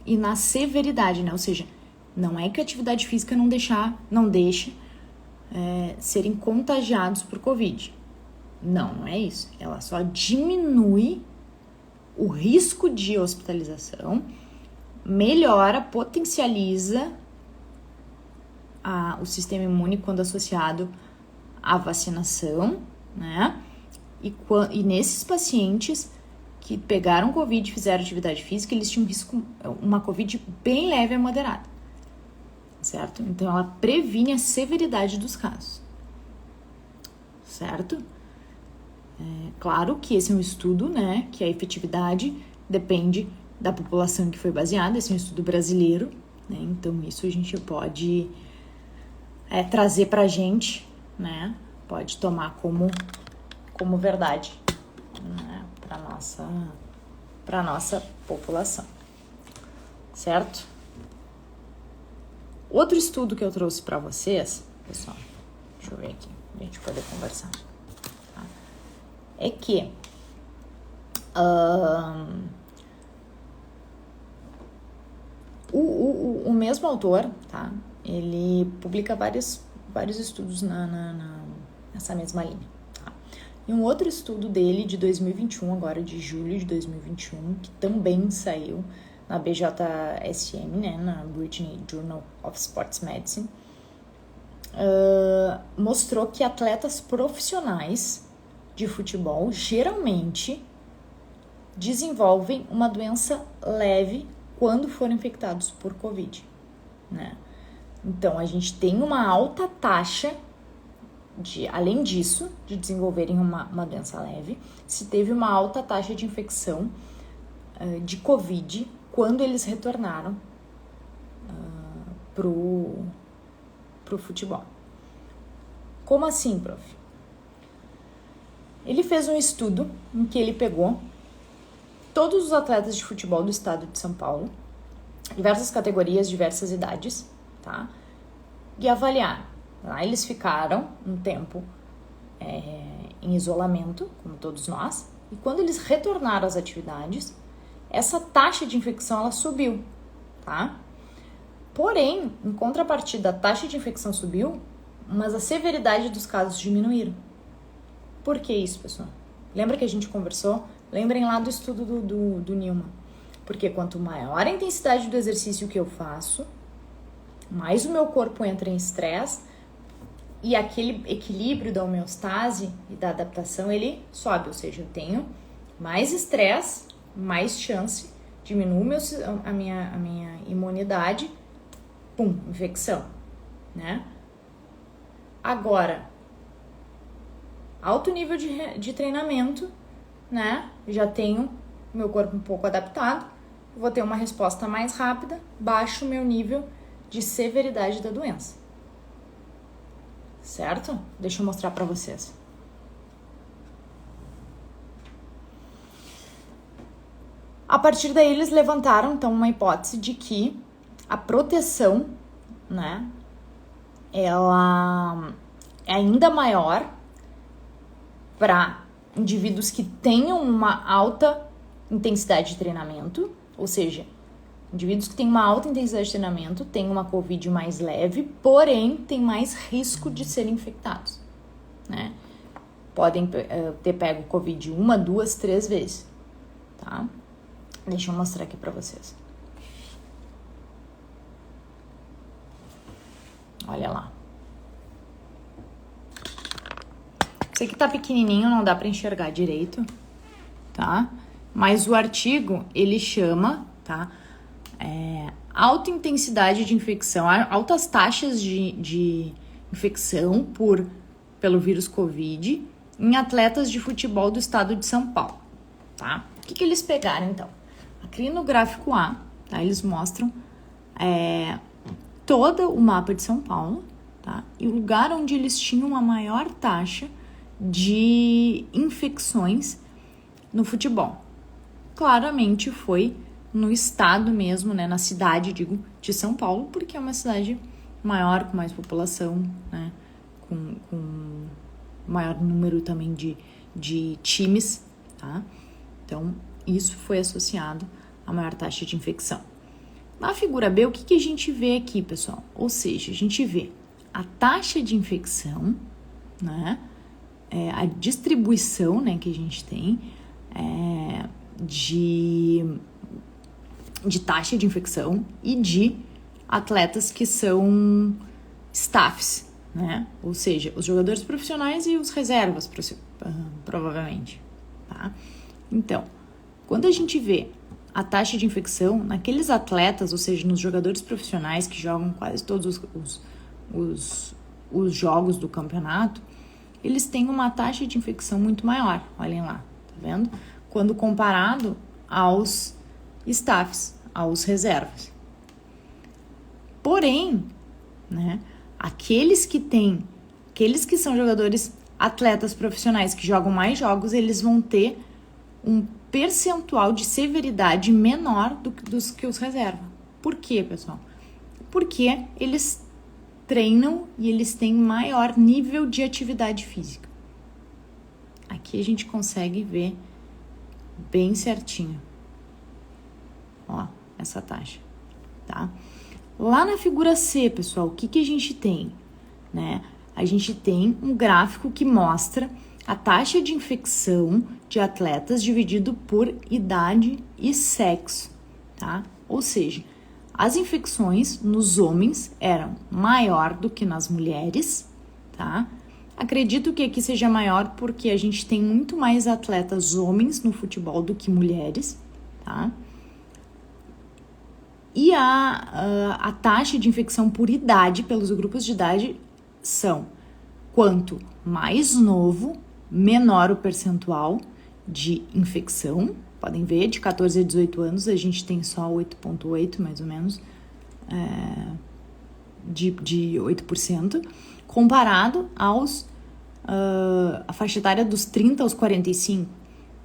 S1: e na severidade, né? Ou seja, não é que a atividade física não deixe serem contagiados por Covid. Não é isso. Ela só diminui o risco de hospitalização, melhora, potencializa o sistema imune quando associado à vacinação, né? E nesses pacientes que pegaram Covid e fizeram atividade física, eles tinham uma Covid bem leve a moderada, certo? Então, ela previne a severidade dos casos, certo? Claro que esse é um estudo, né, que a efetividade depende da população que foi baseada, esse é um estudo brasileiro, né? Então, isso a gente pode trazer pra gente, né? Pode tomar como verdade, né, para nossa população, certo? Outro estudo que eu trouxe para vocês, pessoal, deixa eu ver aqui, pra gente poder conversar, tá? É que o mesmo autor, tá? Ele publica vários estudos nessa mesma linha. E um outro estudo dele, de 2021, agora de julho de 2021, que também saiu na BJSM, né, na British Journal of Sports Medicine, mostrou que atletas profissionais de futebol geralmente desenvolvem uma doença leve quando foram infectados por Covid, né? Então, a gente tem uma alta taxa além disso, de desenvolverem uma doença leve, se teve uma alta taxa de infecção de Covid quando eles retornaram pro futebol. Como assim, prof? Ele fez um estudo em que ele pegou todos os atletas de futebol do estado de São Paulo, diversas categorias, diversas idades, tá? E avaliaram. Lá eles ficaram um tempo em isolamento, como todos nós, e quando eles retornaram às atividades, essa taxa de infecção ela subiu, tá? Porém, em contrapartida, a taxa de infecção subiu, mas a severidade dos casos diminuíram. Por que isso, pessoal? Lembra que a gente conversou? Lembrem lá do estudo do Newman. Porque quanto maior a intensidade do exercício que eu faço, mais o meu corpo entra em estresse, e aquele equilíbrio da homeostase e da adaptação, ele sobe. Ou seja, eu tenho mais estresse, mais chance, diminui a minha imunidade, infecção, né? Agora, alto nível de treinamento, né? Já tenho meu corpo um pouco adaptado, vou ter uma resposta mais rápida, baixo o meu nível de severidade da doença. Certo? Deixa eu mostrar para vocês. partir daí eles levantaram, então, uma hipótese de que a proteção, né, ela é ainda maior para indivíduos que tenham uma alta intensidade de treinamento, ou seja, indivíduos que têm uma alta intensidade de treinamento têm uma COVID mais leve, porém têm mais risco de serem infectados, né? Podem ter pego COVID 1, 2, 3 vezes, tá? Deixa eu mostrar aqui pra vocês. Olha lá. Esse aqui tá pequenininho, não dá pra enxergar direito, tá? Mas o artigo, ele chama, tá? Alta intensidade de infecção, altas taxas de infecção pelo vírus COVID em atletas de futebol do estado de São Paulo, tá? O que eles pegaram, então? Aqui no gráfico A, tá? Eles mostram todo o mapa de São Paulo, tá? E o lugar onde eles tinham a maior taxa de infecções no futebol. Claramente foi no estado mesmo, né? Na cidade, digo, de São Paulo, porque é uma cidade maior, com mais população, né? Com maior número também de times, tá? Então, isso foi associado à maior taxa de infecção. Na figura B, o que a gente vê aqui, pessoal? Ou seja, a gente vê a taxa de infecção, né? A distribuição, né, que a gente tem de taxa de infecção e de atletas que são staffs, né? Ou seja, os jogadores profissionais e os reservas, provavelmente, tá? Então, quando a gente vê a taxa de infecção naqueles atletas, ou seja, nos jogadores profissionais que jogam quase todos os jogos do campeonato, eles têm uma taxa de infecção muito maior, olhem lá, tá vendo? Quando comparado aos staffs, aos reservas. Porém, né, aqueles que são jogadores, atletas profissionais que jogam mais jogos, eles vão ter um percentual de severidade menor dos que os reservas. Por quê, pessoal? Porque eles treinam e eles têm maior nível de atividade física. Aqui a gente consegue ver bem certinho, ó, essa taxa, tá? Lá na figura C, pessoal, o que a gente tem, né? A gente tem um gráfico que mostra a taxa de infecção de atletas dividido por idade e sexo, tá? Ou seja, as infecções nos homens eram maior do que nas mulheres, tá? Acredito que aqui seja maior porque a gente tem muito mais atletas homens no futebol do que mulheres, tá? E a taxa de infecção por idade, pelos grupos de idade, são quanto mais novo, menor o percentual de infecção. Podem ver, de 14 a 18 anos, a gente tem só 8,8, mais ou menos, de 8%, comparado a faixa etária dos 30 aos 45,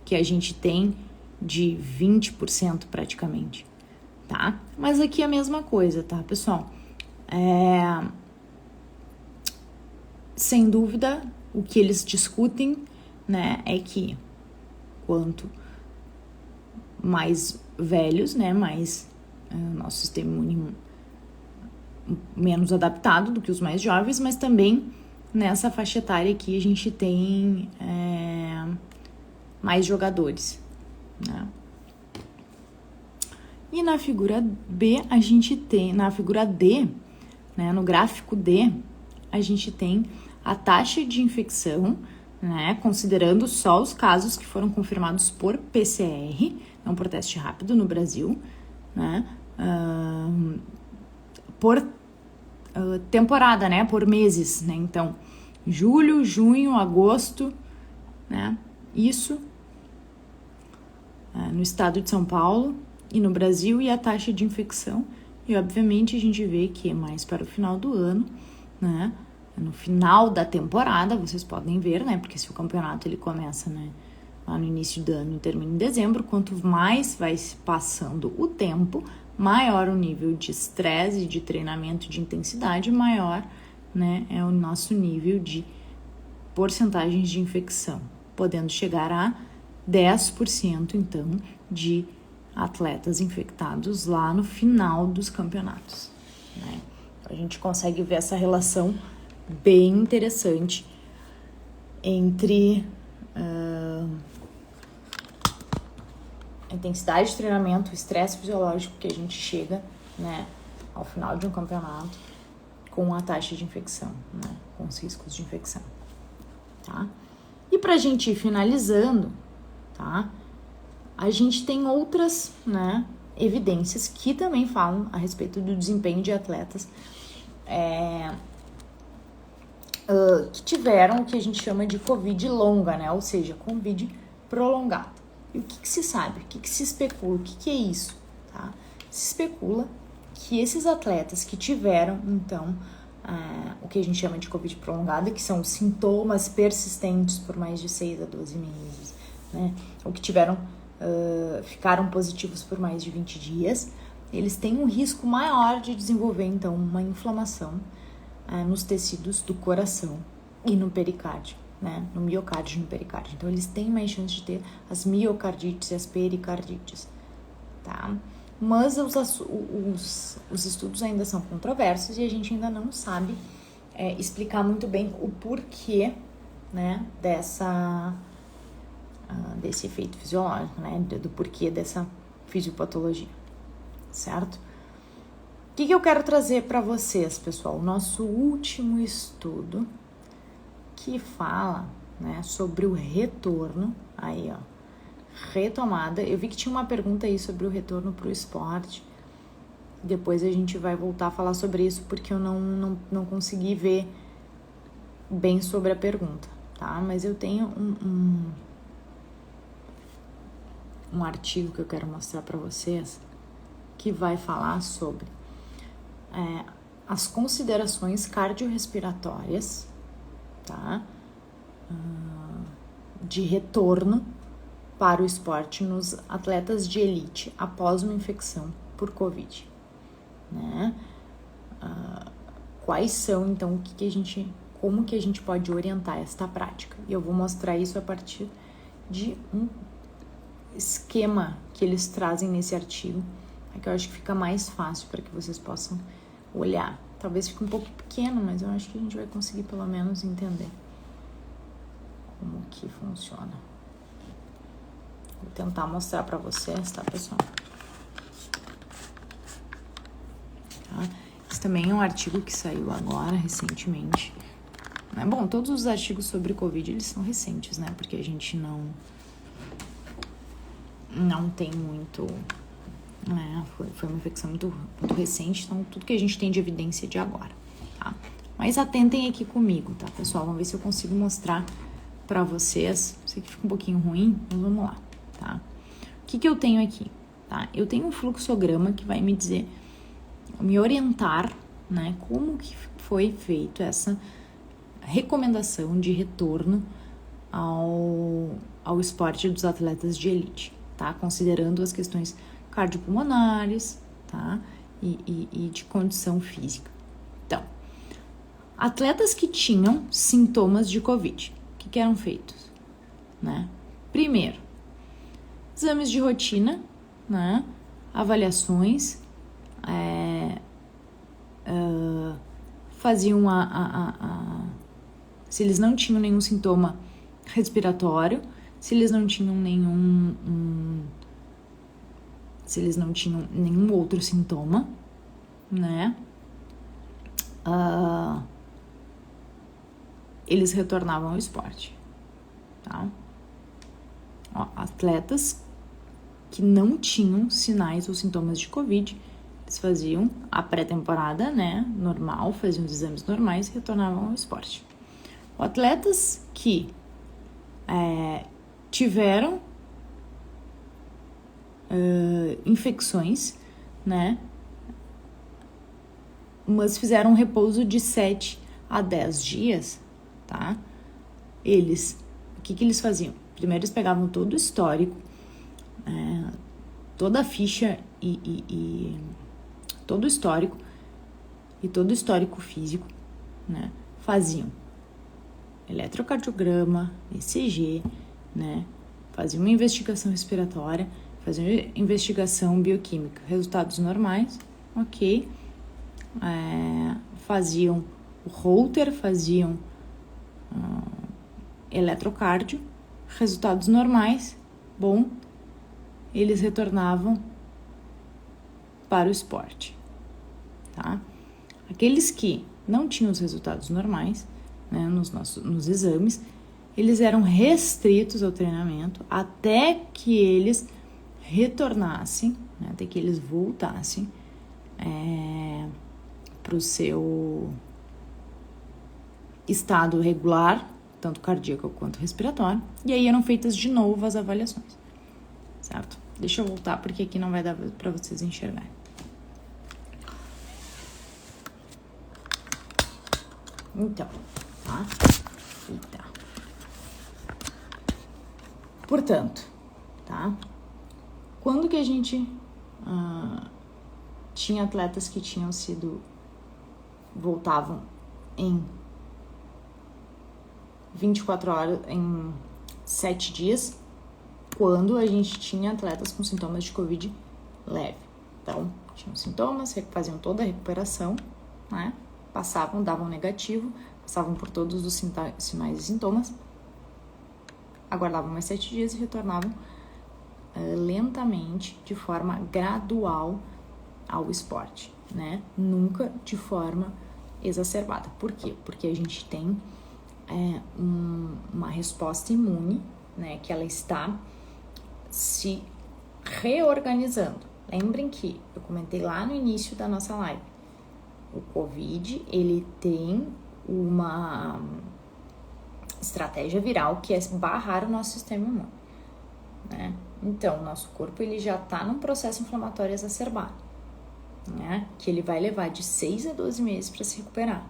S1: que a gente tem de 20% praticamente, tá? Mas aqui é a mesma coisa, tá, pessoal? Sem dúvida, o que eles discutem, né, é que quanto mais velhos, né, mais nosso sistema imune menos adaptado do que os mais jovens, mas também nessa faixa etária aqui a gente tem mais jogadores, né? E na figura B a gente tem, na figura D, né, no gráfico D, a gente tem a taxa de infecção, né, considerando só os casos que foram confirmados por PCR, é um por teste rápido no Brasil, né, por temporada, né, por meses, né, então, julho, junho, agosto, né, isso no estado de São Paulo e no Brasil, e a taxa de infecção, e obviamente a gente vê que é mais para o final do ano, né, no final da temporada, vocês podem ver, né, porque se o campeonato ele começa, né, lá no início do ano e termina em dezembro. Quanto mais vai se passando o tempo, maior o nível de estresse e de treinamento de intensidade, maior, né, é o nosso nível de porcentagens de infecção, podendo chegar a 10%, então, de atletas infectados lá no final dos campeonatos, né? A gente consegue ver essa relação bem interessante entre a intensidade de treinamento, o estresse fisiológico que a gente chega, né, ao final de um campeonato, com a taxa de infecção, né, com os riscos de infecção, tá? E pra gente ir finalizando, tá, a gente tem outras, né, evidências que também falam a respeito do desempenho de atletas que tiveram o que a gente chama de Covid longa, né, ou seja, Covid prolongado. E o que se sabe? O que se especula? O que é isso? Tá? Se especula que esses atletas que tiveram, então, o que a gente chama de Covid prolongada, que são sintomas persistentes por mais de 6 a 12 meses, né? Ou que ficaram positivos por mais de 20 dias, eles têm um risco maior de desenvolver, então, uma inflamação nos tecidos do coração e no pericárdio, né? No miocárdio e no pericárdio. Então, eles têm mais chance de ter as miocardites e as pericardites, tá? Mas os estudos ainda são controversos e a gente ainda não sabe explicar muito bem o porquê, né, desse efeito fisiológico, né, do porquê dessa fisiopatologia, certo? O que eu quero trazer para vocês, pessoal? O nosso último estudo que fala, né, sobre o retorno, aí, ó, retomada. Eu vi que tinha uma pergunta aí sobre o retorno para o esporte. Depois a gente vai voltar a falar sobre isso, porque eu não consegui ver bem sobre a pergunta, tá? Mas eu tenho um artigo que eu quero mostrar para vocês que vai falar sobre as considerações cardiorrespiratórias, tá? De retorno para o esporte nos atletas de elite após uma infecção por Covid, né? Quais são, então, como que a gente pode orientar esta prática? E eu vou mostrar isso a partir de um esquema que eles trazem nesse artigo, que eu acho que fica mais fácil para que vocês possam olhar. Talvez fique um pouco pequeno, mas eu acho que a gente vai conseguir pelo menos entender como que funciona. Vou tentar mostrar para vocês, tá, pessoal? Tá? Esse também é um artigo que saiu agora, recentemente. Bom, todos os artigos sobre Covid, eles são recentes, né? Porque a gente não tem muito... Foi uma infecção muito, muito recente, então tudo que a gente tem de evidência é de agora, tá? Mas atentem aqui comigo, tá, pessoal? Vamos ver se eu consigo mostrar para vocês. Sei que fica um pouquinho ruim, mas vamos lá, tá? O que eu tenho aqui, tá? Eu tenho um fluxograma que vai me orientar, né, como que foi feito essa recomendação de retorno ao esporte dos atletas de elite, tá? Considerando as questões cardiopulmonares, tá? E de condição física. Então, atletas que tinham sintomas de Covid, o que eram feitos, né? Primeiro, exames de rotina, né? Avaliações, faziam se eles não tinham nenhum sintoma respiratório, se eles não tinham nenhum outro sintoma, né? Eles retornavam ao esporte, tá? Ó, atletas que não tinham sinais ou sintomas de Covid, eles faziam a pré-temporada, né, normal, faziam os exames normais e retornavam ao esporte. Atletas que tiveram infecções, né, mas fizeram um repouso de 7 a 10 dias, tá? O que eles faziam? Primeiro eles pegavam todo o histórico, toda a ficha e todo o histórico e todo o histórico físico, né? Faziam eletrocardiograma, ECG, né? Faziam uma investigação respiratória, faziam investigação bioquímica, resultados normais, ok. Faziam o Holter, faziam eletrocardio, resultados normais, bom, eles retornavam para o esporte, tá? Aqueles que não tinham os resultados normais, né, nos exames, eles eram restritos ao treinamento até que eles retornassem, né, até que eles voltassem para o seu estado regular, tanto cardíaco quanto respiratório, e aí eram feitas de novo as avaliações, certo? Deixa eu voltar porque aqui não vai dar para vocês enxergarem. Então, tá? Eita. Portanto, tá? Quando que a gente tinha atletas que voltavam em 24 horas, em 7 dias, quando a gente tinha atletas com sintomas de Covid leve. Então, tinham sintomas, faziam toda a recuperação, né? Passavam, davam negativo, passavam por todos os sinais e sintomas, aguardavam mais 7 dias e retornavam lentamente, de forma gradual ao esporte, né? Nunca de forma exacerbada. Por quê? Porque a gente tem uma resposta imune, né? Que ela está se reorganizando. Lembrem que eu comentei lá no início da nossa live, o COVID, ele tem uma estratégia viral que é barrar o nosso sistema imune, né? Então, o nosso corpo, ele já está num processo inflamatório exacerbado, né? Que ele vai levar de 6 a 12 meses para se recuperar.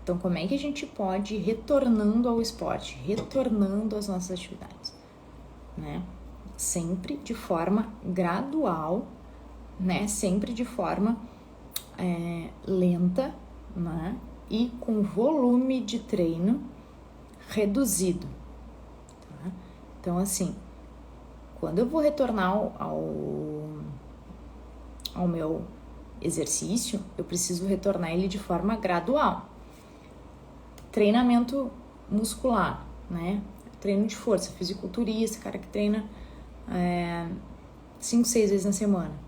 S1: Então, como é que a gente pode ir retornando ao esporte, retornando às nossas atividades, né? Sempre de forma gradual, né? Sempre de forma lenta, né? E com volume de treino reduzido, tá? Então, assim, quando eu vou retornar ao meu exercício, eu preciso retornar ele de forma gradual. Treinamento muscular, né? Treino de força, fisiculturista, cara que treina 5, 6 vezes na semana.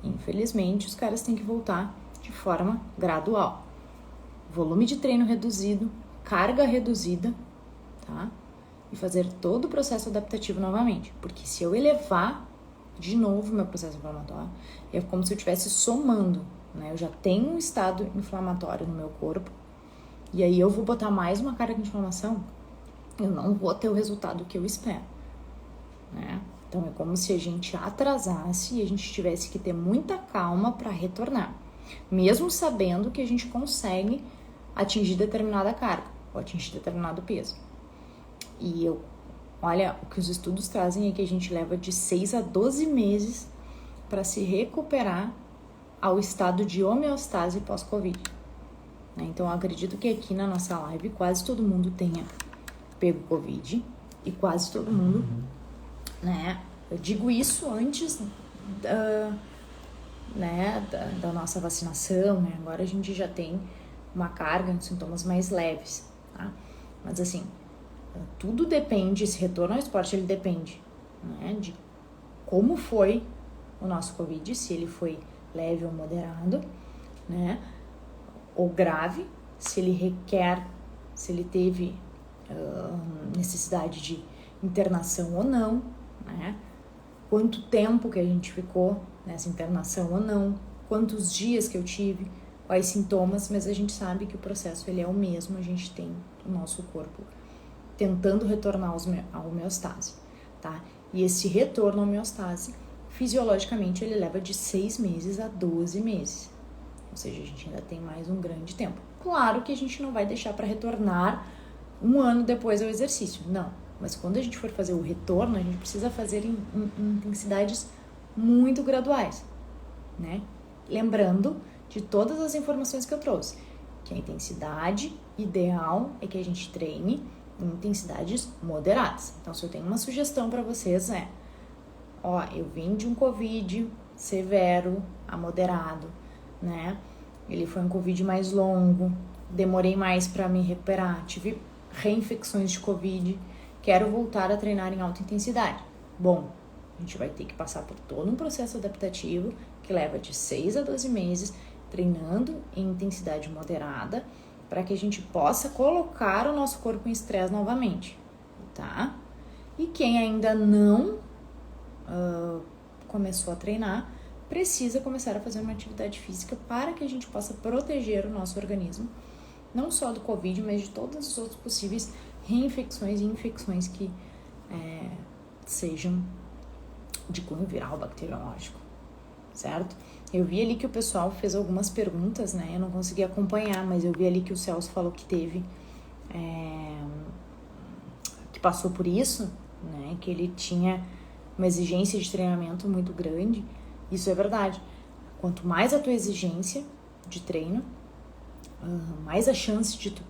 S1: Infelizmente, os caras têm que voltar de forma gradual. Volume de treino reduzido, carga reduzida, tá? E fazer todo o processo adaptativo novamente. Porque se eu elevar de novo meu processo inflamatório, é como se eu estivesse somando, né? Eu já tenho um estado inflamatório no meu corpo, e aí eu vou botar mais uma carga de inflamação, eu não vou ter o resultado que eu espero, né? Então é como se a gente atrasasse e a gente tivesse que ter muita calma para retornar, mesmo sabendo que a gente consegue atingir determinada carga ou atingir determinado peso. E olha, o que os estudos trazem é que a gente leva de 6 a 12 meses para se recuperar ao estado de homeostase pós-Covid. Então, eu acredito que aqui na nossa live quase todo mundo tenha pego Covid e quase todo mundo, né? Eu digo isso antes da nossa vacinação, né? Agora a gente já tem uma carga de sintomas mais leves, tá? Mas assim, tudo depende, esse retorno ao esporte, ele depende, né, de como foi o nosso Covid, se ele foi leve ou moderado, né, ou grave, se ele teve necessidade de internação ou não, né, quanto tempo que a gente ficou nessa internação ou não, quantos dias que eu tive, quais sintomas, mas a gente sabe que o processo ele é o mesmo, a gente tem o nosso corpo tentando retornar à homeostase, tá? E esse retorno à homeostase, fisiologicamente, ele leva de 6 meses a 12 meses. Ou seja, a gente ainda tem mais um grande tempo. Claro que a gente não vai deixar para retornar 1 ano depois ao exercício, não. Mas quando a gente for fazer o retorno, a gente precisa fazer em intensidades muito graduais, né? Lembrando de todas as informações que eu trouxe, que a intensidade ideal é que a gente treine em intensidades moderadas. Então, se eu tenho uma sugestão para vocês eu vim de um Covid severo a moderado, né? Ele foi um Covid mais longo, demorei mais para me recuperar, tive reinfecções de Covid, quero voltar a treinar em alta intensidade. Bom, a gente vai ter que passar por todo um processo adaptativo que leva de 6 a 12 meses, treinando em intensidade moderada, para que a gente possa colocar o nosso corpo em estresse novamente, tá? E quem ainda não começou a treinar, precisa começar a fazer uma atividade física para que a gente possa proteger o nosso organismo, não só do Covid, mas de todas as outras possíveis reinfecções e infecções que sejam de cunho viral, bacteriológico, certo? Eu vi ali que o pessoal fez algumas perguntas, né? Eu não consegui acompanhar, mas eu vi ali que o Celso falou que teve, que passou por isso, né? Que ele tinha uma exigência de treinamento muito grande. Isso é verdade. Quanto mais a tua exigência de treino, mais a chance de tu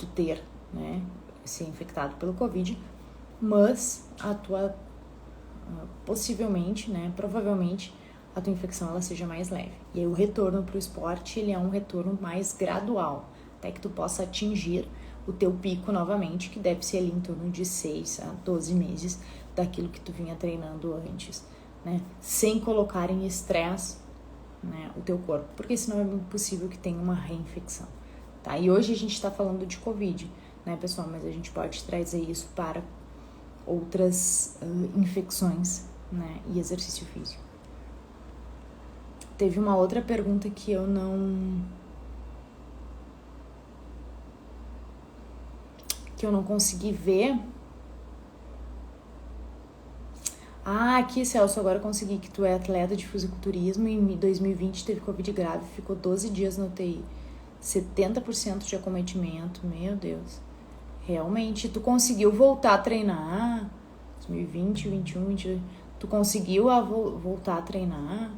S1: ter, né, ser infectado pelo Covid, mas a tua, possivelmente, né, provavelmente, a tua infecção ela seja mais leve. E aí o retorno para o esporte, ele é um retorno mais gradual, até que tu possa atingir o teu pico novamente, que deve ser ali em torno de 6 a 12 meses daquilo que tu vinha treinando antes, né, sem colocar em estresse, né, o teu corpo, porque senão é impossível que tenha uma reinfecção, tá? E hoje a gente está falando de Covid, né, pessoal, mas a gente pode trazer isso para outras infecções, né, e exercício físico. Teve uma outra pergunta que eu não consegui ver. Aqui, Celso, agora eu consegui, que tu é atleta de fisiculturismo e em 2020 teve Covid grave, ficou 12 dias no UTI, 70% de acometimento, meu Deus. Realmente, tu conseguiu voltar a treinar? 2020, 21, 22, tu conseguiu voltar a treinar?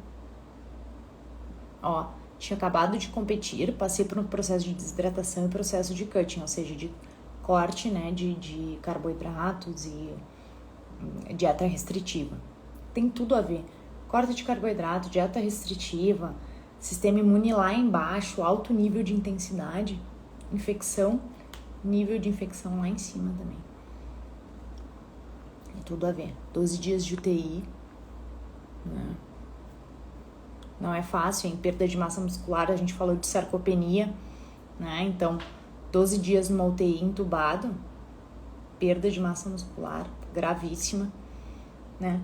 S1: Tinha acabado de competir, passei por um processo de desidratação e processo de cutting, ou seja, de corte, né, de carboidratos e dieta restritiva. Tem tudo a ver. Corte de carboidrato, dieta restritiva, sistema imune lá embaixo, alto nível de intensidade, infecção, nível de infecção lá em cima também. Tem tudo a ver. 12 dias de UTI, né? Não é fácil, em perda de massa muscular, a gente falou de sarcopenia, né? Então, 12 dias numa UTI entubado, perda de massa muscular gravíssima, né?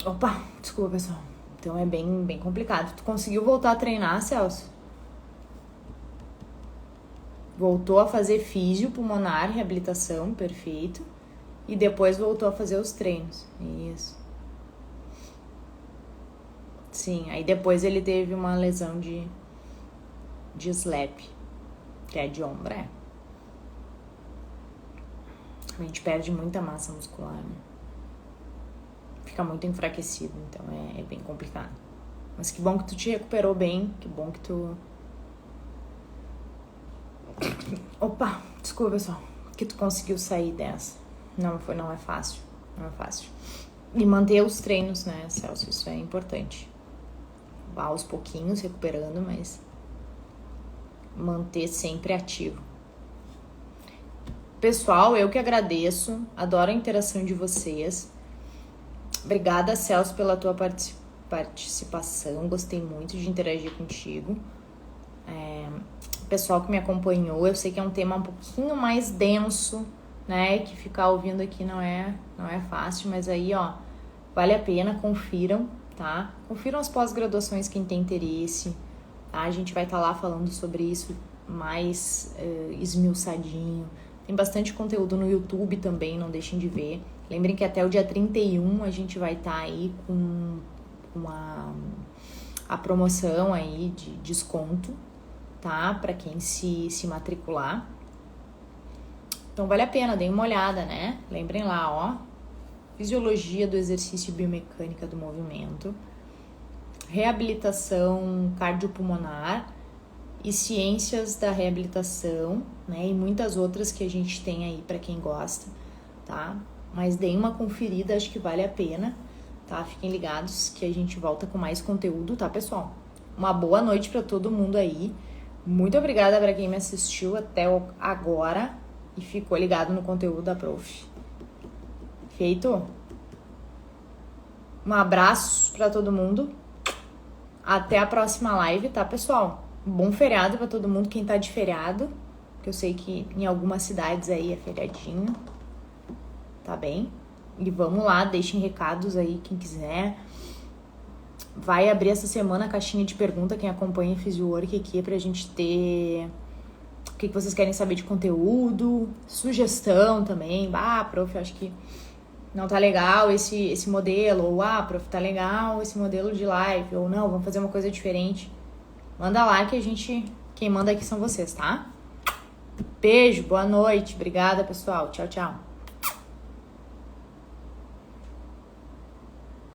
S1: Opa, desculpa, pessoal. Então é bem complicado. Tu conseguiu voltar a treinar, Celso? Voltou a fazer físio, pulmonar, reabilitação, perfeito. E depois voltou a fazer os treinos. Isso. Sim, aí depois ele teve uma lesão de slap, que é de ombro, A gente perde muita massa muscular, né? Fica muito enfraquecido, então é bem complicado. Mas que bom que tu te recuperou bem, que bom que tu... Opa, desculpa, pessoal, que tu conseguiu sair dessa. Não é fácil, não é fácil. E manter os treinos, né, Celso, isso é importante. Vá aos pouquinhos, recuperando, mas manter sempre ativo. Pessoal, eu que agradeço, adoro a interação de vocês. Obrigada, Celso, pela tua participação, gostei muito de interagir contigo. Pessoal que me acompanhou, eu sei que é um tema um pouquinho mais denso, né, que ficar ouvindo aqui não é fácil, mas aí, vale a pena, confiram, tá? Confiram as pós-graduações, quem tem interesse, tá? A gente vai estar lá falando sobre isso mais esmiuçadinho. Tem bastante conteúdo no YouTube também, não deixem de ver. Lembrem que até o dia 31 a gente vai estar aí com a promoção aí de desconto, tá? Para quem se matricular. Então vale a pena, deem uma olhada, né? Lembrem lá, ó. Fisiologia do exercício e biomecânica do movimento, reabilitação cardiopulmonar e ciências da reabilitação, né? E muitas outras que a gente tem aí para quem gosta, tá? Mas deem uma conferida, acho que vale a pena, tá? Fiquem ligados que a gente volta com mais conteúdo, tá, pessoal? Uma boa noite para todo mundo aí. Muito obrigada para quem me assistiu até agora e ficou ligado no conteúdo da Prof. Feito? Um abraço para todo mundo. Até a próxima live, tá, pessoal? Bom feriado para todo mundo, quem tá de feriado, que eu sei que em algumas cidades aí é feriadinho. Tá bem? E vamos lá, deixem recados aí, quem quiser. Vai abrir essa semana a caixinha de pergunta, quem acompanha a Physiowork aqui, pra gente ter o que vocês querem saber de conteúdo, sugestão também. Prof, eu acho que não tá legal esse modelo, ou prof, tá legal esse modelo de live, ou não, vamos fazer uma coisa diferente. Manda lá que quem manda aqui são vocês, tá? Beijo, boa noite, obrigada, pessoal. Tchau, tchau.